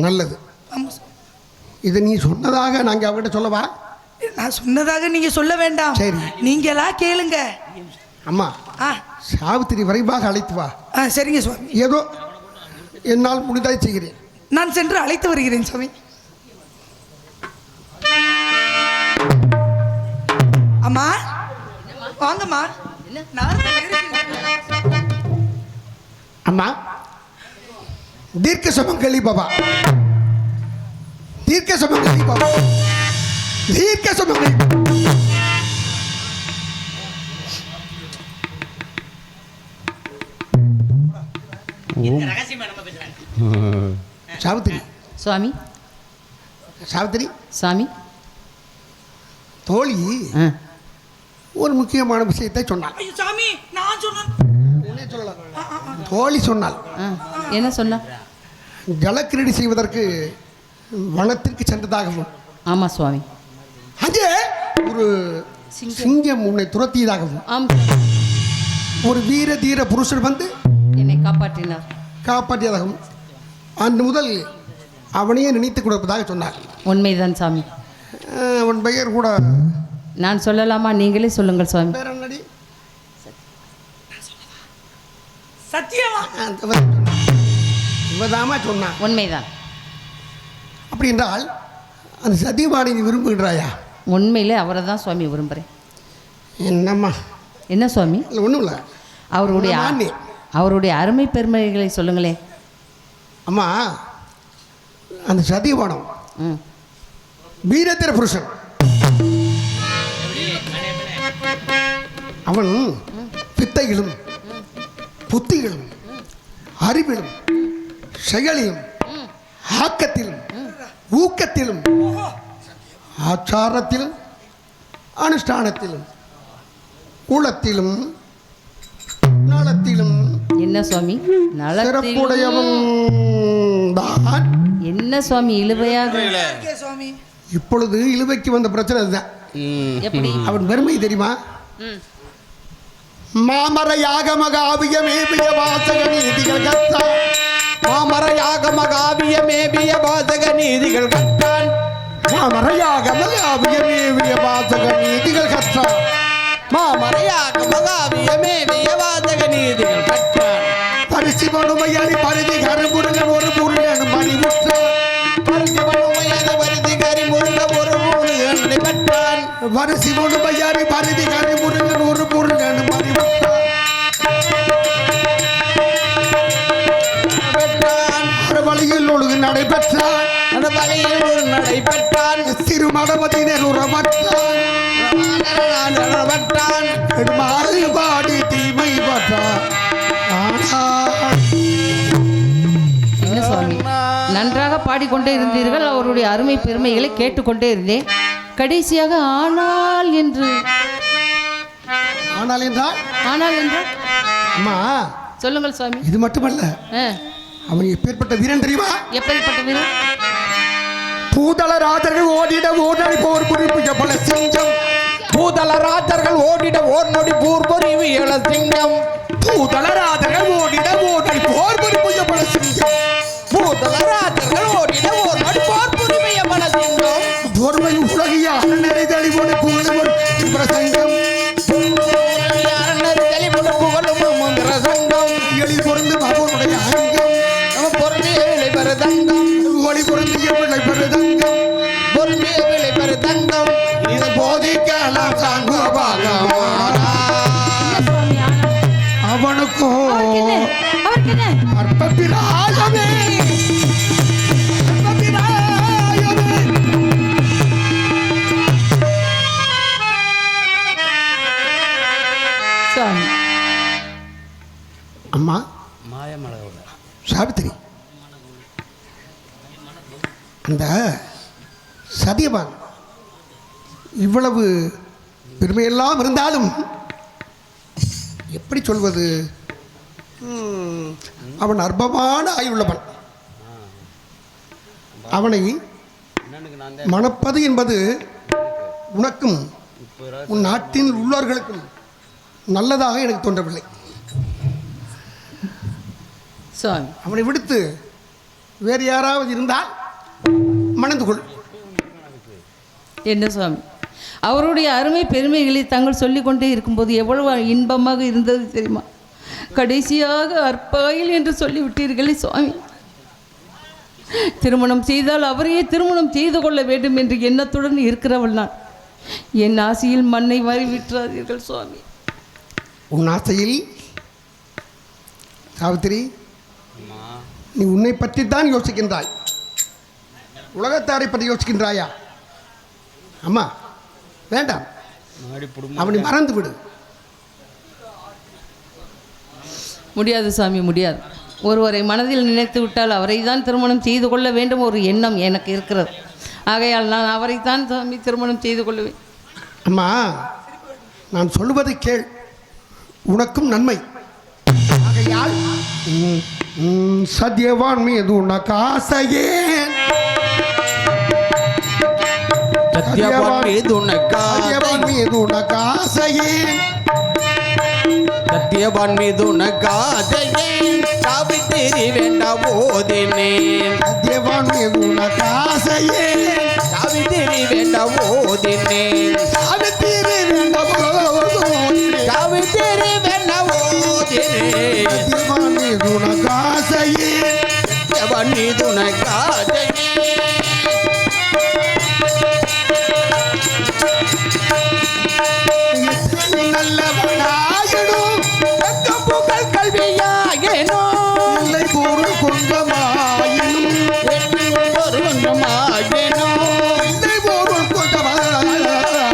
நல்லது. ஆமாம். இதை நீ சொன்னதாக நாங்கள் அவங்ககிட்ட சொல்லவா? நான் சொன்னதாக நீங்கள் சொல்ல வேண்டாம். சரி, நீங்களா கேளுங்க. அம்மா, சாவித்திரி விரைவாக அழைத்து வா. சரிங்க சுவாமி. ஏதோ என்னால் முடிந்தாய் செய்கிறேன். நான் சென்று அழைத்து வருகிறேன் சுவாமி. அம்மா வாங்கம்மா. அம்மா, தீர்க்க சுமங்கலி பாபா, தீர்க்க சுமங்கலி பாபா, தீர்க்க சுமங்கலி. சாவித்திரி. சுவாமி. சாவித்திரி சாமி. தோழி ஒரு முக்கியமான விஷயத்தை சொன்னாள். சாமி, நான் சொன்னேன். தோழி சொன்னாள். என்ன சொன்னா? ஜலக்கிரீடை செய்வதற்கு வனத்திற்கு சென்றதாகவும் ஆமாம் சுவாமி. அங்கே ஒரு சிங்கம் உன்னை துரத்தியதாகவும் ஆம். ஒரு வீர தீர புருஷன் வந்து என்னை காப்பாற்றினார். காப்பாற்றியதாகவும் அன்று முதல் அவனையே நினைத்து கொடுப்பதாக சொன்னார். உண்மைதான் சாமி. உன் பெயர் கூட நான் சொல்லலாமா? நீங்களே சொல்லுங்கள் சுவாமி. பேர் என்னடி? சத்தியமா இவதாமா சொன்னான். உண்மைதான். அப்படி என்றால் அந்த சத்தியவாணி நீ விரும்புகின்றாயா? உண்மையிலே அவரை தான் சுவாமி விரும்புகிறேன். என்னம்மா? என்ன சுவாமி? இல்லை ஒன்றும் இல்லை. அவருடைய அருமை பெருமைகளை சொல்லுங்களேன். அம்மா, அந்த சத்தியவானம் வீரத்திர புருஷன். அவன் பித்தைகளும் புத்திகளும் அறிவிலும் செயலிலும் ஆக்கத்திலும் ஊக்கத்திலும் ஆச்சாரத்திலும் அனுஷ்டானத்திலும் குலத்திலும் நலத்திலும் என்ன சுவாமி? சிறப்புடையவன் தான். என்ன சுவாமி இழுவையாக? சுவாமி, இப்பொழுது இழுவைக்கு வந்த பிரச்சனை அதுதான். எப்படி? அவன் பெருமை தெரியுமா? மாமரையாக மகாவிய மேபிய வாசக நீதிகள் கத்தான். மாமரையாக மகாவிய மேபிய வாசக நீதிகள் கற்றான். மாமரையாக மகாவிய மேபிய வாசக நீதிகள் கற்றான். மாமரையாக மகாவிய மேபிய வாசக நீதிகள் கற்றான். பரிசு மனுமையானி பரிதி கருமுருகன் ஒரு முருகன் மணிமுற்றான். பரிசு மனுமையான பரிதி கரிமுருகன் ஒரு முருகனை பெற்றான். பரிசு மனுமையானி பரிதி கருமுருகன் ஒரு முருகன் மணிமுற்றான். வழியில் ஒழுங்கு நடைபெற்றான். அந்த வழியில் ஒரு நடைபெற்றான். திருமணவதினர் உறவற்றான். மாறுபாடி தீமை பற்றான். என்ன சுவாமி, நன்றாக பாடிக்கொண்டே இருந்தீர்கள். அவருடைய அருமை பெருமைகளை கேட்டுக்கொண்டே இருந்தேன். கடைசியாக ஆனால் என்று ஆனால் என்றால் ஆனால் என்று அம்மா சொல்லுங்கள் சுவாமி. இது மட்டுமல்ல, அவன் எப்பேற்பட்ட வீரன் தெரியுமா? எப்படிப்பட்ட வீரன்? பூதளராஜர்கள் ஓடிட ஓடடி போர் புரிப்பு பல சிங்கம். பூதளராஜர்கள் ஓடிட ஓர் நொடி போர் புரிவு எழ சிங்கம். பூதளராஜர்கள் ஓடிட ஓடடி போர் புரிப்பு பல சிங்கம். பூதளராஜர்கள் ஓடிட ஓர் நொடி போர் புரிவு எழ சிங்கம். பொறுமை உலகிய அரணரை தெளிவோடு புகழும் பிரசங்கம். அரணரை தெளிவோடு புகழும் சங்கம். எளி பொருந்து அவனுடைய அங்கம். பொருந்திய விலை பெற தங்கம். ஒளி பொருந்திய விலை பெற தங்கம். பொருந்திய விலை பெற தங்கம். இது போதிக்கலாம் சாங்குவாக அவனுக்கோ அற்பப்பிராயமே. அம்மா சாவித்திரி, அந்த சதியவான் இவ்வளவு பெருமையெல்லாம் இருந்தாலும் எப்படி சொல்வது, அவன் அற்பமான ஆயுள்ளவன். அவனை மணப்பது என்பது உனக்கும் உன் நாட்டில் உள்ளவர்களுக்கும் நல்லதாக எனக்கு தோன்றவில்லை. அவனை விடுத்து வேறு யாராவது இருந்தால் மணந்து கொள். என்ன சுவாமி, அவருடைய அருமை பெருமைகளை தாங்கள் சொல்லிக்கொண்டே இருக்கும்போது எவ்வளவு இன்பமாக இருந்தது தெரியுமா? கடைசியாக அற்பாயில் என்று சொல்லிவிட்டீர்களே சுவாமி. திருமணம் செய்தால் அவரையே திருமணம் செய்து கொள்ள வேண்டும் என்று எண்ணத்துடன் இருக்கிறவள் நான். என் ஆசையில் மண்ணை மாறி விட்டுறாதீர்கள் சுவாமி. உன் ஆசையில் சாவித்திரி, நீ உன்னை பற்றி தான் யோசிக்கின்றாய், உலகத்தாரை பற்றி யோசிக்கின்றாயா? அம்மா வேண்டாம், அவனை மறந்து விடு. முடியாது சாமி, முடியாது. ஒருவரை மனதில் நினைத்து விட்டால் அவரை தான் திருமணம் செய்து கொள்ள வேண்டும் ஒரு எண்ணம் எனக்கு இருக்கிறது. ஆகையால் நான் அவரைத்தான் சாமி திருமணம் செய்து கொள்ளுவேன். அம்மா, நான் சொல்லுவதை கேள், உனக்கும் நன்மை. ஆகையால் சத்யவான் மீது உனக்கு ஆசையே சத்யவான் மீது உனக்கு ஆசையேன் சத்யவான் மீது உனக்கு ஆசையேன் சாவித்திரி வேண்டாம் ஓதினேன் சத்யவான் மீது உனக்கு ஆசையேன் சாவித்திரி வேண்டாம் ஓதினேன் சாவித்திரி வேண்டாம் சாவித்திரி வேண்டாம் ஓதினேன் சத்யவான் மீது உனக்கு ஆசையேன் சத்யவான் மீது உனக்கு ஆசையேன் நல்லவனாயிடும் புகழ் கல்வியாயினும் இல்லை பொருள் கொண்டமாயினும் பொருள் கொண்டமாயினும் இல்லை பொருள் கொண்டமாயினும்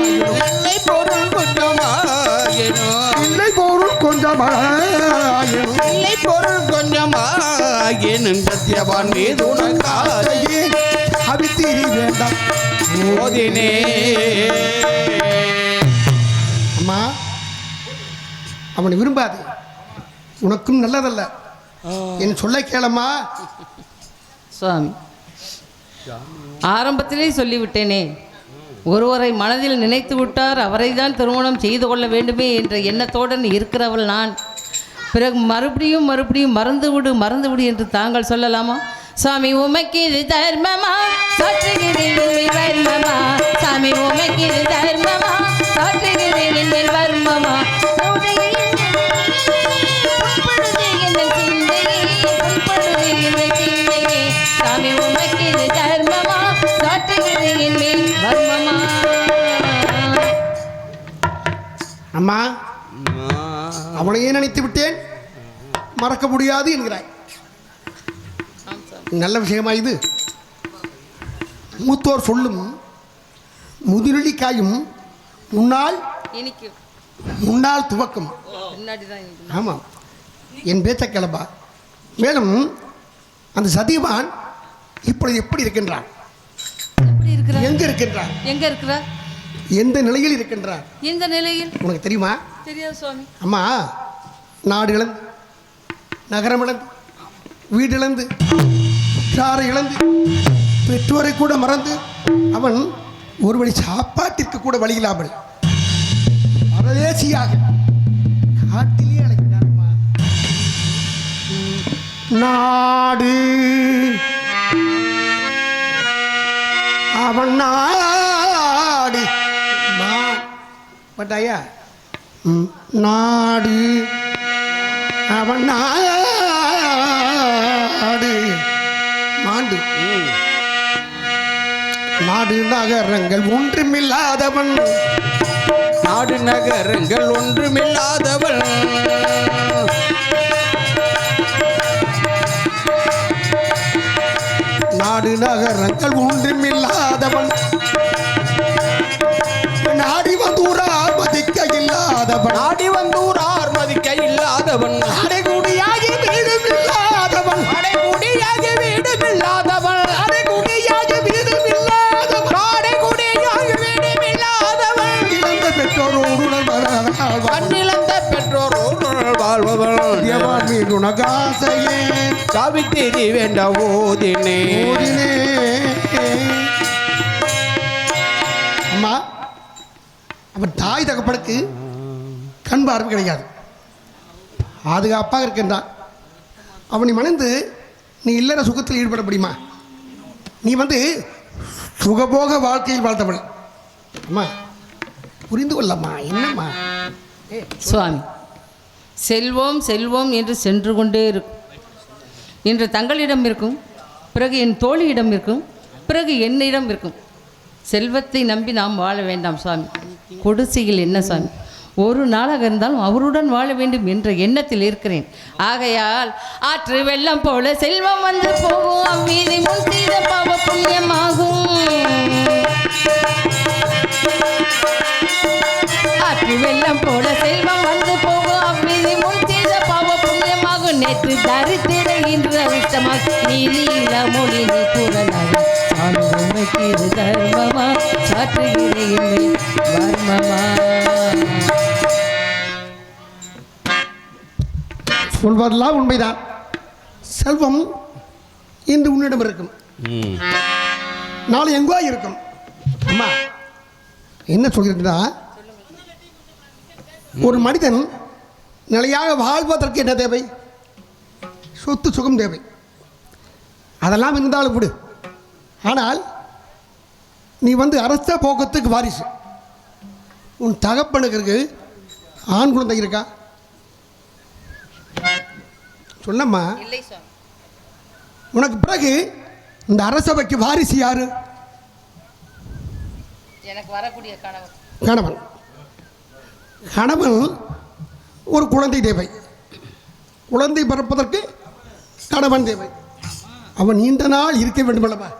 இல்லை பொருள் கொண்டமாயினும் இல்லை பொருள் கொண்டமாயினும் இல்லை பொருள் கொண்டமாயினும் சத்யவான் மீது உனக்காக அபித்திரி வேண்டாம் ஓதினே. அம்மா அவனை விரும்பாது, உனக்கும் நல்லதல்ல. என் சொல்ல கேளம்மா. சுவாமி, ஆரம்பத்திலே சொல்லிவிட்டேனே, ஒருவரை மனதில் நினைத்து விட்டார் அவரை தான் திருமணம் செய்து கொள்ள வேண்டுமே என்ற எண்ணத்துடன் இருக்கிறவள் நான். பிறகு மறுபடியும் மறந்துவிடு என்று தாங்கள் சொல்லலாமா? சாமி உமைக்கு இது தர்மமா, சாற்றுகிறேன் வர்மமா. சாமி உமைக்கு இது தர்மமா, சாற்றுகிறேன் வர்மமா. சாமி உமைக்கு இது தர்மமா, சாற்றுகிறேன் வர்மமா. அம்மா, அவனையே நினைத்து விட்டேன், மறக்க முடியாது என்கிறாய். நல்ல விஷயமா இது? மூத்தோர் சொல்லும் முதுநெல்லிக்காயும் முன்னால் துவக்கும். ஆமாம், என் பேச்ச கிளம்பா. மேலும் அந்த சதிவான் இப்பொழுது எப்படி இருக்கின்றான்? எங்க இருக்கின்றான்? எங்க இருக்கிறார்? எந்த நிலையில் இருக்கின்றான்? எந்த நிலையில் உனக்கு தெரியுமா? தெரியாது சுவாமி. அம்மா, நாடு இழந்து, நகரம் இழந்து, வீடு இழந்து, உற்றாரை இழந்து, பெற்றோரை கூட மறந்து, அவன் ஒரு வழி சாப்பாட்டிற்கு கூட வழி இல்லாமல் பரதேசியாக காட்டிலே அழைக்கிறான்மா. நாடு அவன் நாடு பட்டாயா நாடு அவன் நாடு மாண்டு நாடு நகரங்கள் ஒன்றுமில்லாதவன் நாடு நகரங்கள் ஒன்றுமில்லாதவன் நாடு நகரங்கள் ஒன்றுமில்லாதவன் நாடி வந்தூரார் மதிக்க இல்லாதவன் நாடி வந்தூரார் மதிக்க இல்லாதவன் அடைகுடியாகி வீடும் இல்லாதவன் அடைகுடியாகி வீடும் இல்லாதவன் அடைகுடியாகி வீடும் இல்லாதவன் அடைகுடியாகி வீடும் இல்லாதவன் இழந்த பெற்றோரோடு கண்ணிழந்த பெற்றோரோடு வாழ்பவன் தேவான் மீது உனக்காசையே சாவித்திரி வேண்ட ஓதினே. அம்மா, அவன் தாய் தகப்பனுக்கு கண் பார்வை கிடையாது, பாதுகாப்பாக இருக்கின்றான். அவனை மணந்து நீ இல்லற சுகத்தில் ஈடுபட முடியுமா? நீ சுகபோக வாழ்க்கையில் வாழ்த்தவள். அம்மா, புரிந்து கொள்ளம்மா. என்னம்மா சுவாமி, செல்வோம் செல்வோம் என்று சென்று கொண்டே இருக்கும். இன்று தங்களிடம் இருக்கும், பிறகு என் தோழியிடம் இருக்கும், பிறகு என்னிடம் இருக்கும். செல்வத்தை நம்பி நாம் வாழ வேண்டாம் சுவாமி. கொடுசையில் என்ன சுவாமி, ஒரு நாளாக இருந்தாலும் அவருடன் வாழ வேண்டும் என்ற எண்ணத்தில் இருக்கிறேன். ஆகையால் ஆற்று வெள்ளம் போல செல்வம் வந்து போகும், அம்மீதி முன் செய்த பாவ புண்ணியமாகும். ஆற்று வெள்ளம் போல செல்வம் வந்து போகும், அம்மீதி முன் செய்த பாவ புண்ணியமாகும். நேற்று தரித்திர இன்று அவிஷ்டமாக நீல மொழி நீ கூறலாக. சாமி உமைக்கு இது தர்மமா, சாற்றுகிறேன் வர்மமா. சொல்வதெல்லாம் உண்மைதான். செல்வம் இன்று உன்னிடம் இருக்கும், நாளை எங்கோ இருக்கும். அம்மா, என்ன சொல்கிறேன்னா, ஒரு மனிதன் நிலையாக வாழ்வதற்கு என்ன தேவை? சொத்து சுகம் தேவை. அதெல்லாம் இருந்தாலும் விடு. ஆனால் நீ அரச போக்கத்துக்கு வாரிசு. உன் தகப்பனுக்கு ஆண் குழந்தை இருக்கா? சொல்லம்மா. உனக்கு பிறகு இந்த அரசவைக்கு வாரிசு யாரு? எனக்கு வரக்கூடிய கணவன். கணவன் ஒரு குழந்தை தேவை. குழந்தை பிறப்பதற்கு கணவன் தேவை. அவன் நீண்ட நாள் இருக்க வேண்டும் அல்லவா?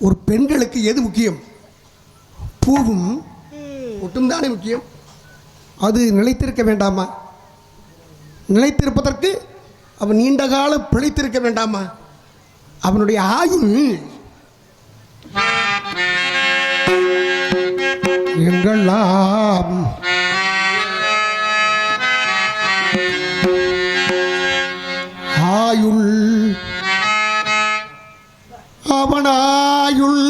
ஒரு பெண்களுக்கு எது முக்கியம்? பூவும் ஒட்டும் தானே முக்கியம். அது நிலைத்திருக்க வேண்டாமா? நிலைத்திருப்பதற்கு அவன் நீண்ட காலம் பிழைத்திருக்க வேண்டாமா? அவனுடைய ஆயுள் எங்கெல்லாம் ஆயுள் அவனாயுள்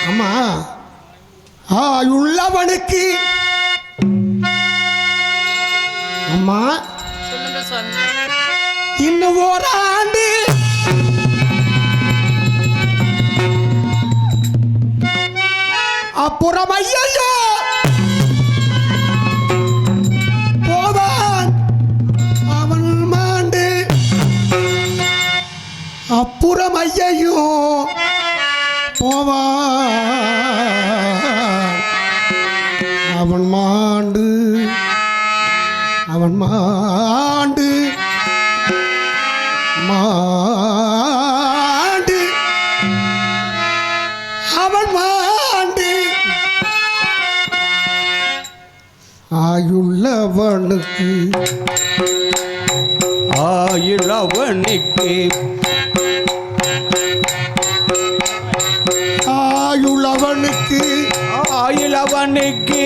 அம்மா ஆயுள்ளவனுக்கு அம்மா இன்னும் ஓராண்டு அப்புறம் ஐயோ போவான் அவன் மாண்டு. அப்புறம் ஐயோ போவான் அவன் மாண்டு. அவன் மாண்டு மாண்டு அவன் மாண்டு. ஆயுள்ளவனுக்கு ஆயுளவனுக்கு ஆயுள்ளவனுக்கு ஆயுளவனுக்கு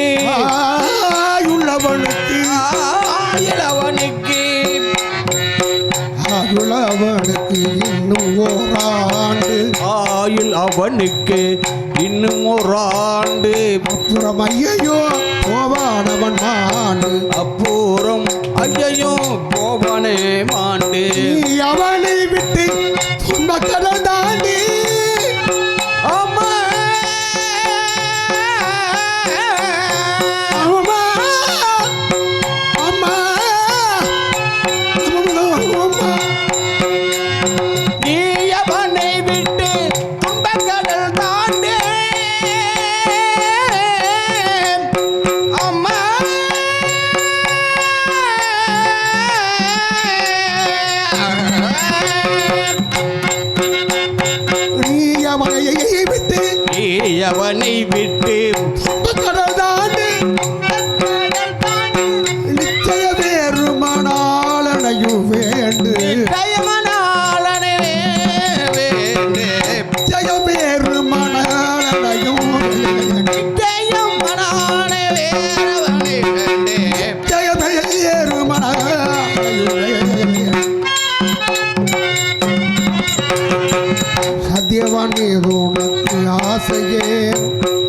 ஆயுள்ளவனுக்கு ஆயுளவனுக்கு ஆயுள்ளவனுக்கு இன்னும் ஓராண்டு. ஆயுள் அவனுக்கு இன்னும் ஓராண்டு. அப்புறம் ஐயோ போவானவன் மாண்டு. அப்புறம் ஐயோ போவனே மாண்டு. நீ அவனை விட்டு துன்பக்கடல் தாண்டி அம்மா அம்மா அம்மா அம்மா நீ அவனை விட்டு துன்பக்கடல் தாண்டி அம்மா நீ அவனை விட்டு அவனை விட்டு துன்பக்கடல் தாண்டி நிச்சய வேறுமானாலனையும் வேண்டு. ஜெயமனாளனே வேண்டு. ஜெயம் வேறுமானாலனையும் வேண்டு. ஜெயமனாளனே வேறவனே வேண்டு. ஜெயம் வேறுமானாலனையும் வேண்டு. சத்தியவான் மீது உனக்கு ஆசையே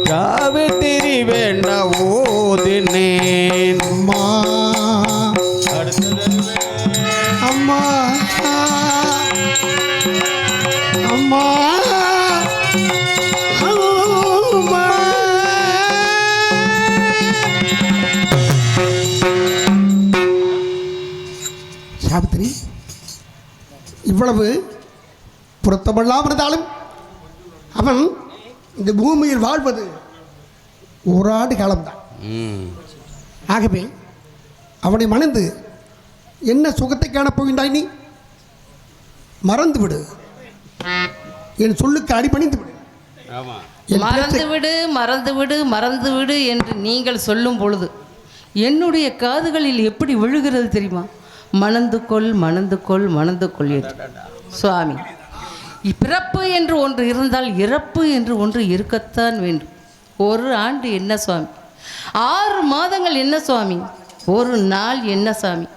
சாவித்திரி வேண்ட ஓதினேன். அம்மா அம்மா அம்மா அம்மா. சாவித்திரி இவ்வளவு பொருத்தமில்லாமல் இருந்தாலும் அவன் இந்த பூமியில் வாழ்வது ஓராண்டு காலம்தான். ஆகவே அவனை மணந்து என்ன சுகத்தை காணப் போகின்றாய்? நீ மறந்து விடு. என் சொல்லுக்கு அடிபணிந்து விடு. என் மறந்து பேச்சை- விடு மறந்து விடு மறந்து விடு என்று நீங்கள் சொல்லும் பொழுது என்னுடைய காதுகளில் எப்படி விழுகிறது தெரியுமா? மணந்து கொள் மணந்து கொள் மணந்து கொள் என்று. சுவாமி, பிறப்பு என்று ஒன்று இருந்தால் இறப்பு என்று ஒன்று இருக்கத்தான் வேண்டும். ஒரு ஆண்டு என்ன சுவாமி, 6 மாதங்கள் என்ன சுவாமி, ஒரு நாள் என்ன சாமி,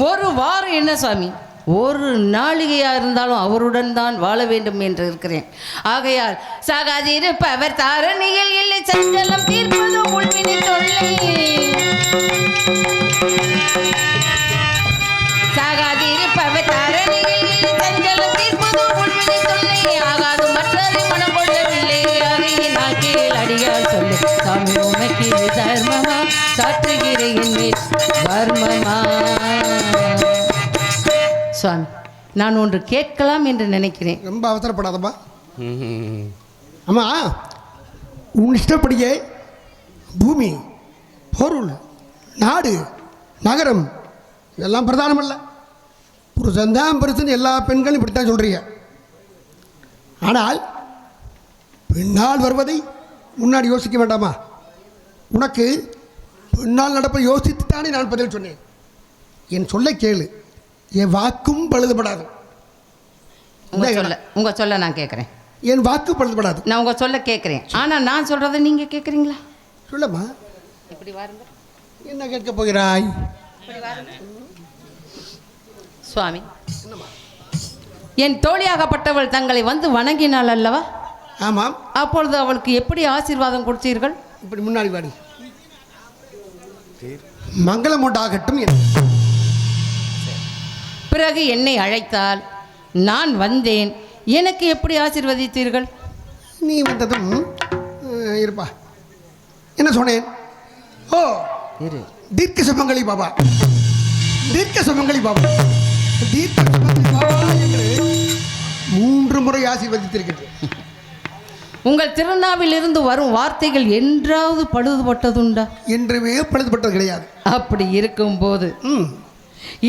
ஒரு வாரம் என்ன சாமி, ஒரு நாளிகையாக இருந்தாலும் அவருடன் தான் வாழ வேண்டும் என்று இருக்கிறேன். ஆகையால் சாகாதிருப்பவர் தாரணியில் இல்லை, சஞ்சலம் தீர்ப்பது உள்வினை தொல்லை. சாகாதிருப்பவர் தாரணியில் இல்லை, சஞ்சலம் தீர்ப்பது உள்வினை தொல்லை. ஆகாது மற்றதை மனம் கொள்ளவில்லை, அறையினால் கீழ் அடியால் சொல்லு சாமி உனக்கு இது தர்மமா, சாற்றுகிறேன் மேல் தர்மமா. சுவாமி, நான் ஒன்று கேட்கலாம் என்று நினைக்கிறேன். ரொம்ப அவசரப்படாதப்பா. அம்மா, உன் இஷ்டப்படியே பூமி, பொருள், நாடு, நகரம் இதெல்லாம் பிரதானம் அல்ல. புருஷன்தான் பெருசுன்னு எல்லா பெண்களும் இப்படித்தான் சொல்கிறீங்க. ஆனால் பின்னால் வருவதை முன்னாடி யோசிக்க வேண்டாமா? உனக்கு பின்னால் நடப்பை யோசித்துத்தானே நான் பதில் சொன்னேன். என் சொல்ல கேளு, என் வாக்கும் பழுதுபடாது. உங்க சொல்ல நான் கேட்குறேன். என் வாக்கு பழுதுபடாது. நான் உங்க சொல்ல கேட்குறேன், ஆனால் நான் சொல்றதை நீங்க கேட்குறீங்களா? சொல்லம்மா. இப்படி வாருங்க. என்ன கேட்க போகிறாய்? சுவாமி, என் தோழியாகப்பட்டவள் தங்களை வந்து வணங்கினாள் அல்லவா? ஆமாம். அப்பொழுது அவளுக்கு எப்படி ஆசீர்வாதம் கொடுத்தீர்கள்? இப்படி முன்னாடி வாடி. மங்களம் உண்டாகட்டும். பிறகு என்னை அழைத்தால் நான் வந்தேன், எனக்கு எப்படி ஆசீர்வதித்தீர்கள்? நீ வந்ததும் இருப்பா, என்ன சொன்னேன்? ஓ, தீர்க்க சுமங்கலி பாபா, தீர்க்க சுமங்கலி பாபா, தீர்க்க சுமங்கலி பாபா என்று 3 முறை ஆசீர்வதித்திருக்கிறேன். உங்கள் திருநாவில் இருந்து வரும் வார்த்தைகள் என்றாவது பழுதுபட்டதுண்டா? என்றுமே பழுதுபட்டது கிடையாது. அப்படி இருக்கும்போது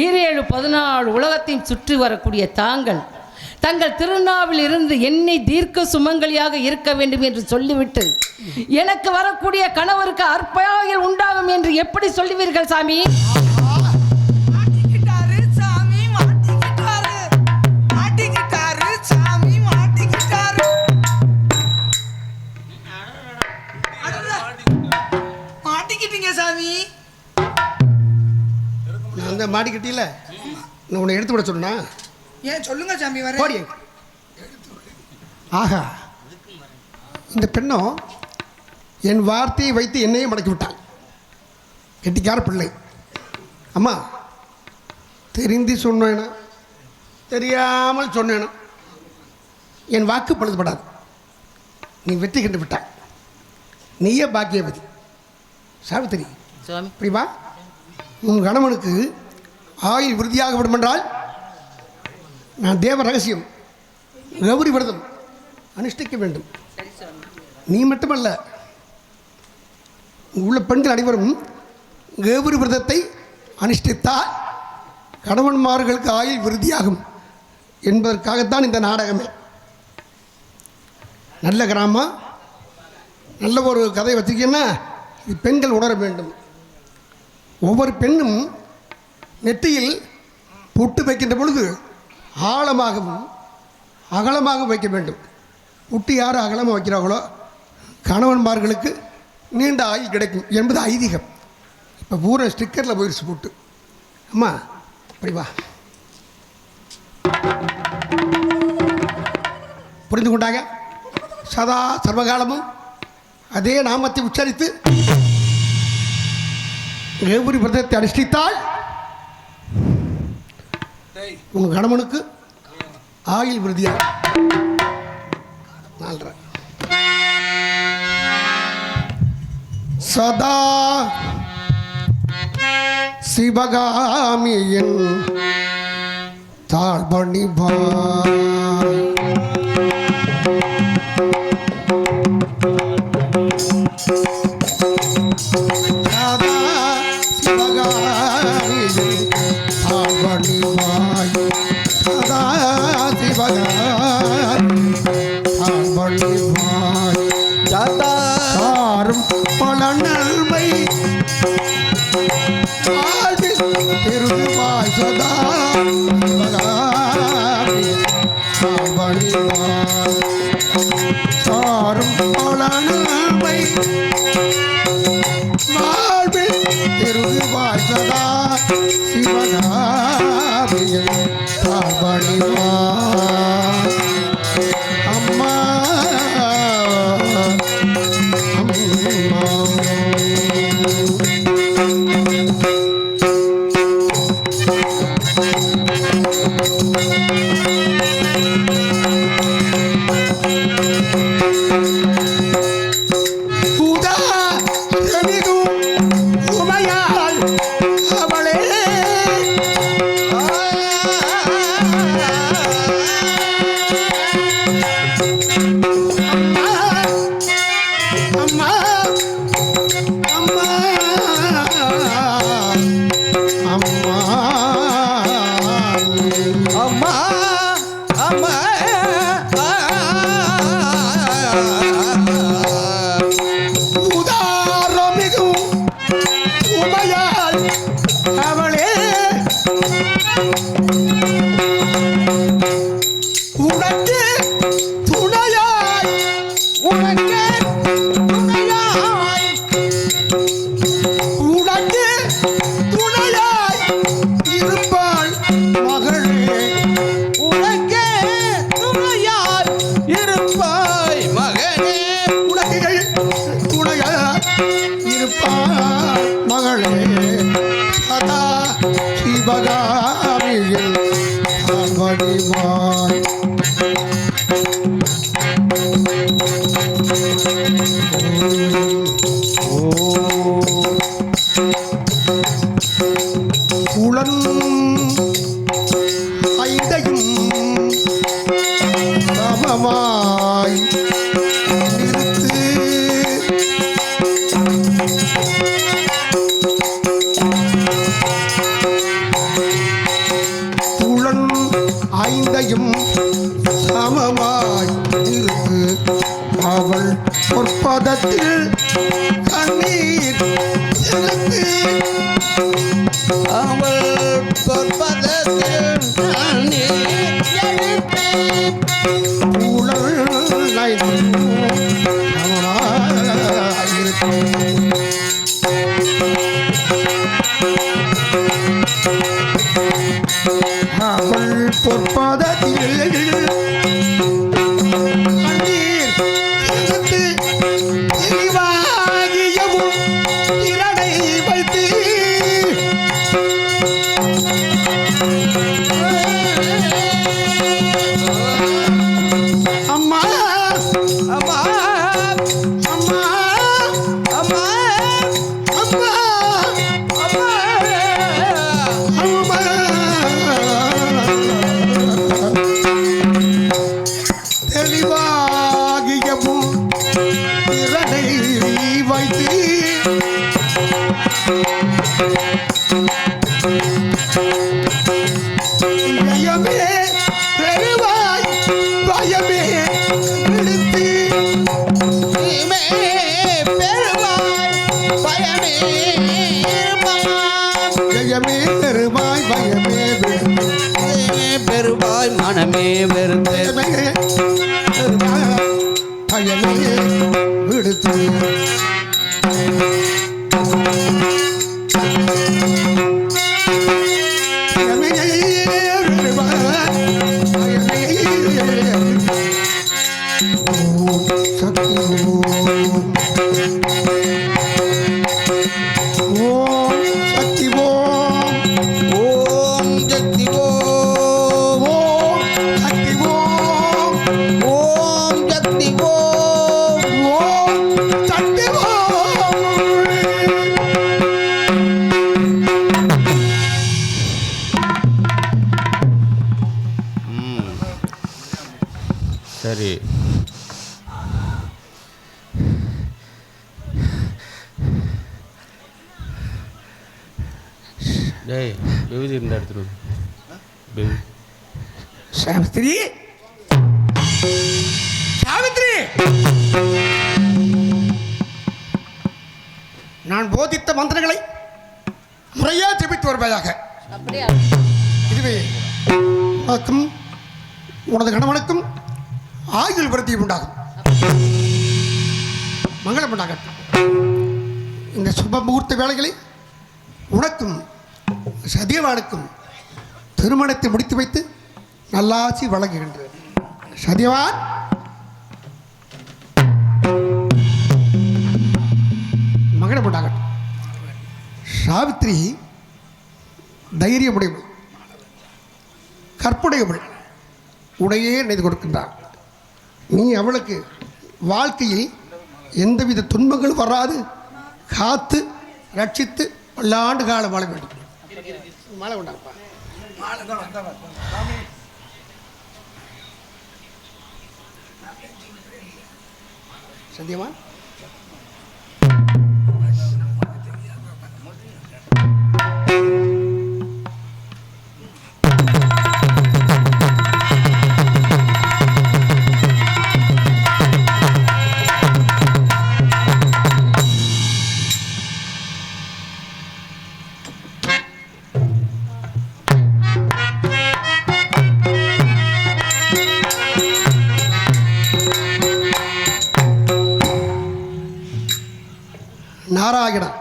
7-14 உலகத்தையும் சுற்றி வரக்கூடிய தாங்கள் தங்கள் திருநாவில் இருந்து என்னை தீர்க்க சுமங்கலியாக இருக்க வேண்டும் என்று சொல்லிவிட்டு எனக்கு வரக்கூடிய கணவருக்கு அற்பாயில் உண்டாகும் என்று எப்படி சொல்லுவீர்கள் சாமி? சாமி, நான் தான் மாட்டிக்கிட்டீல, நான் உன்னை எடுத்து விட சொன்னா. ஏன் சொல்லுங்க சாமி. வர போடி. ஆஹா, இந்த பெண்ணோ என் வார்த்தையை வைத்து என்னையே மடக்கி விட்டாள். கெட்டிக்கார பிள்ளை. அம்மா, தெரிந்து சொன்னேனா தெரியாமல் சொன்னேனா என் வாக்கு பழுதுபடாது. நீ வெற்றி கண்டு விட்டாய். நீயே பாக்கியவதி. சாவித்திரி, இப்படி வா. உன் கணவனுக்கு ஆயுள் விருத்தியாக விடும் என்றால் நான் தேவ ரகசியம் கௌரி விரதம் அனுஷ்டிக்க வேண்டும். நீ மட்டுமல்ல, உள்ள பெண்கள் அனைவரும் கௌரி விரதத்தை அனுஷ்டித்தால் கணவன்மார்களுக்கு ஆயுள் விருத்தியாகும் என்பதற்காகத்தான் இந்த நாடகமே. நல்ல கிராமம், நல்ல ஒரு கதை வச்சுக்கன்னா இது பெண்கள் உணர வேண்டும். ஒவ்வொரு பெண்ணும் நெற்றியில் பொட்டு வைக்கின்ற பொழுது ஆழமாகவும் அகலமாகவும் வைக்க வேண்டும். பொட்டு யார் அகலமாக வைக்கிறார்களோ கணவன்மார்களுக்கு நீண்ட ஆயுள் கிடைக்கும் என்பது ஐதீகம். இப்போ பூரா ஸ்டிக்கரில் போயிடுச்சு பொட்டு. அம்மா, அப்படி வா. புரிந்து கொண்டாங்க? சதா சர்வகாலமும் அதே நாமத்தை உச்சரித்து கௌரி விரதத்தை அனுஷ்டித்தால் உன் கணவனுக்கு ஆயுள் விருதியாக 4. சதா சிவகாமியின் தாழ்பணிபாய் வாழ்வில் திருவாய் சதா சிவகாமியில் தாழ்வணிவாய் அம்மா சமமாய் இருக்கு அவள் பொற்பதத்தில் கண்ணீர் எனக்கு அவள் பொற்பதத்தில் கண்ணீர் எடுத்து அவள் பொற்பதத்தில் கண்ணீர் எடுத்து தெளிவாகியவும் திறனை வைத்து அம்மா அம்மா அம்மா அம்மா அம்மா அம்மா அம்மா தெளிவாகியவும் திறனை வைத்து பயமே பெருவாய் பயமே விடுத்து பெருமாள் பயமே ஜெயமே பெருவாய் பயமே விடுத்து பெருமாள் மனமே வெறுத்து பயமே விடுத்து சரி டேய் விபூதி இருந்தா எடுத்துரு சாவித்ரி சாவித்ரி நான் போதித்த மந்திரங்களை முறையா ஜெபித்து வருவதாக அப்படியா? இதுவே உனக்கும் உனது கணவனுக்கும் ஆயுள் விருத்தி உண்டாகும் மங்களம் உண்டாகட்டும். இந்த சுப முகூர்த்த வேலைகளை உனக்கும் சத்தியவானுக்கும் திருமணத்தை முடித்து வைத்து நல்லாட்சி வழங்குகின்றது. சத்தியவான் மகனை போட்டாகட்டும். சாவித்திரி தைரியமுடையவள், கற்புடையவள், உடையே நெய்து கொடுக்கின்றாள். நீ அவளுக்கு வாழ்க்கையில் எந்தவித துன்பங்களும் வராது காத்து ரட்சித்து பல்லாண்டு காலம் வாழ வேண்டும். மழை உண்டாப்பா. சத்தியமா நாராயணன்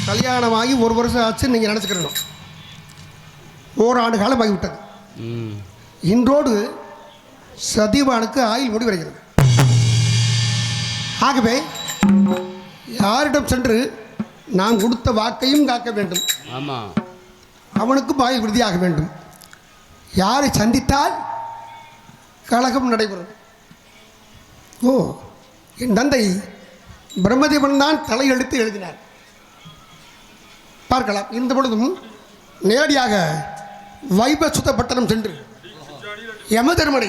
கல்யாணமாகி 1 வருஷம் ஆச்சு நீங்கள் நினச்சிக்கிறணும். ஓராண்டு காலம் ஆகிவிட்டது. இன்றோடு சதிவானுக்கு ஆயுள் முடிவடைகிறது. ஆகவே யாரிடம் சென்று நாம் கொடுத்த வாக்கையும் காக்க வேண்டும். ஆமாம், அவனுக்கும் ஆயுள் விருதியாக வேண்டும். யாரை சந்தித்தால் கழகம் நடைபெறும். ஓ, என் தந்தை பிரம்மதேவன் தான் தலையெழுத்து எழுதினார். பார்க்கலாம். இந்த பொழுதும் நேரடியாக வைபசுத்தப்பட்டனம் சென்று யமதர்மனை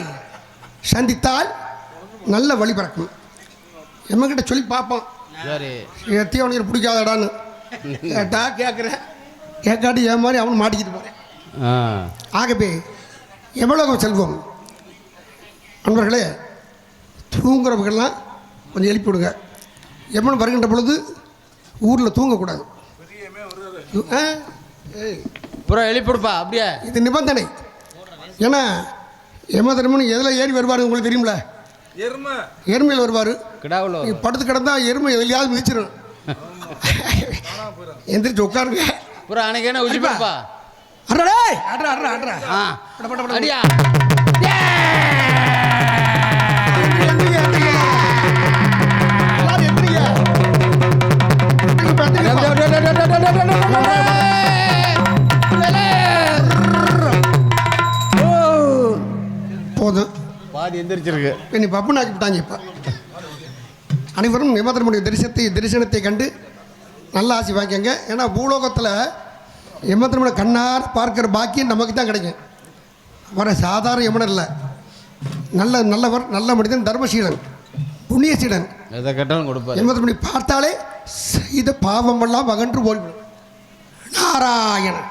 சந்தித்தால் நல்ல வழி பிறக்கும். எம்மகிட்ட சொல்லி பார்ப்போம். எத்தையும் அவனுக்கு பிடிக்காதடான்னு கேட்டா கேட்குறேன், கேட்காட்டி என் மாதிரி அவனு மாட்டிக்கிட்டு போகிறேன். ஆகவே எவ்வளவு செல்வம் நண்பர்களே, தூங்குறவர்கள்லாம் கொஞ்சம் எழுப்பி விடுங்க. எம்மன் வருகின்ற பொழுது ஊரில் தூங்கக்கூடாது. எழுப்பிடுப்பா. அப்படியே இது நிபந்தனை. ஏன்னா யமதர்மன் எதில் ஏறி வருவார் உங்களுக்கு தெரியுமில்ல? எருமையில் வருவார். நீ படுத்து கிடந்தா எருமை எதிலையாவது மிதிச்சிடும். எந்திரிச்சு உட்காருங்க. புறா அன்னைக்கு என்ன உச்சிப்பா? அட்ரா அட்ரா அட்ரா அட்ரா அடியா. போதும், பாதி எந்திரிச்சிருக்கு. நீ பப்புன்னு ஆக்கிவிட்டாங்க. இப்போ அனைவரும் யமதர்மனுடைய தரிசனத்தை கண்டு நல்ல ஆசை வாங்கிக்கங்க. ஏன்னா பூலோகத்தில் யமதர்மனை கண்ணார் பார்க்குற பாக்கியம் நமக்கு தான் கிடைக்கும். வர சாதாரண யமன் இல்லை, நல்லவர், நல்ல மனிதன், தர்மசீலன், புண்ணியசீலன். எதை கேட்டாலும் கொடுப்பார். யமதர்மனை பார்த்தாலே செய்த பாவமெல்லாம் அகன்று போய்விடும். நாராயணன்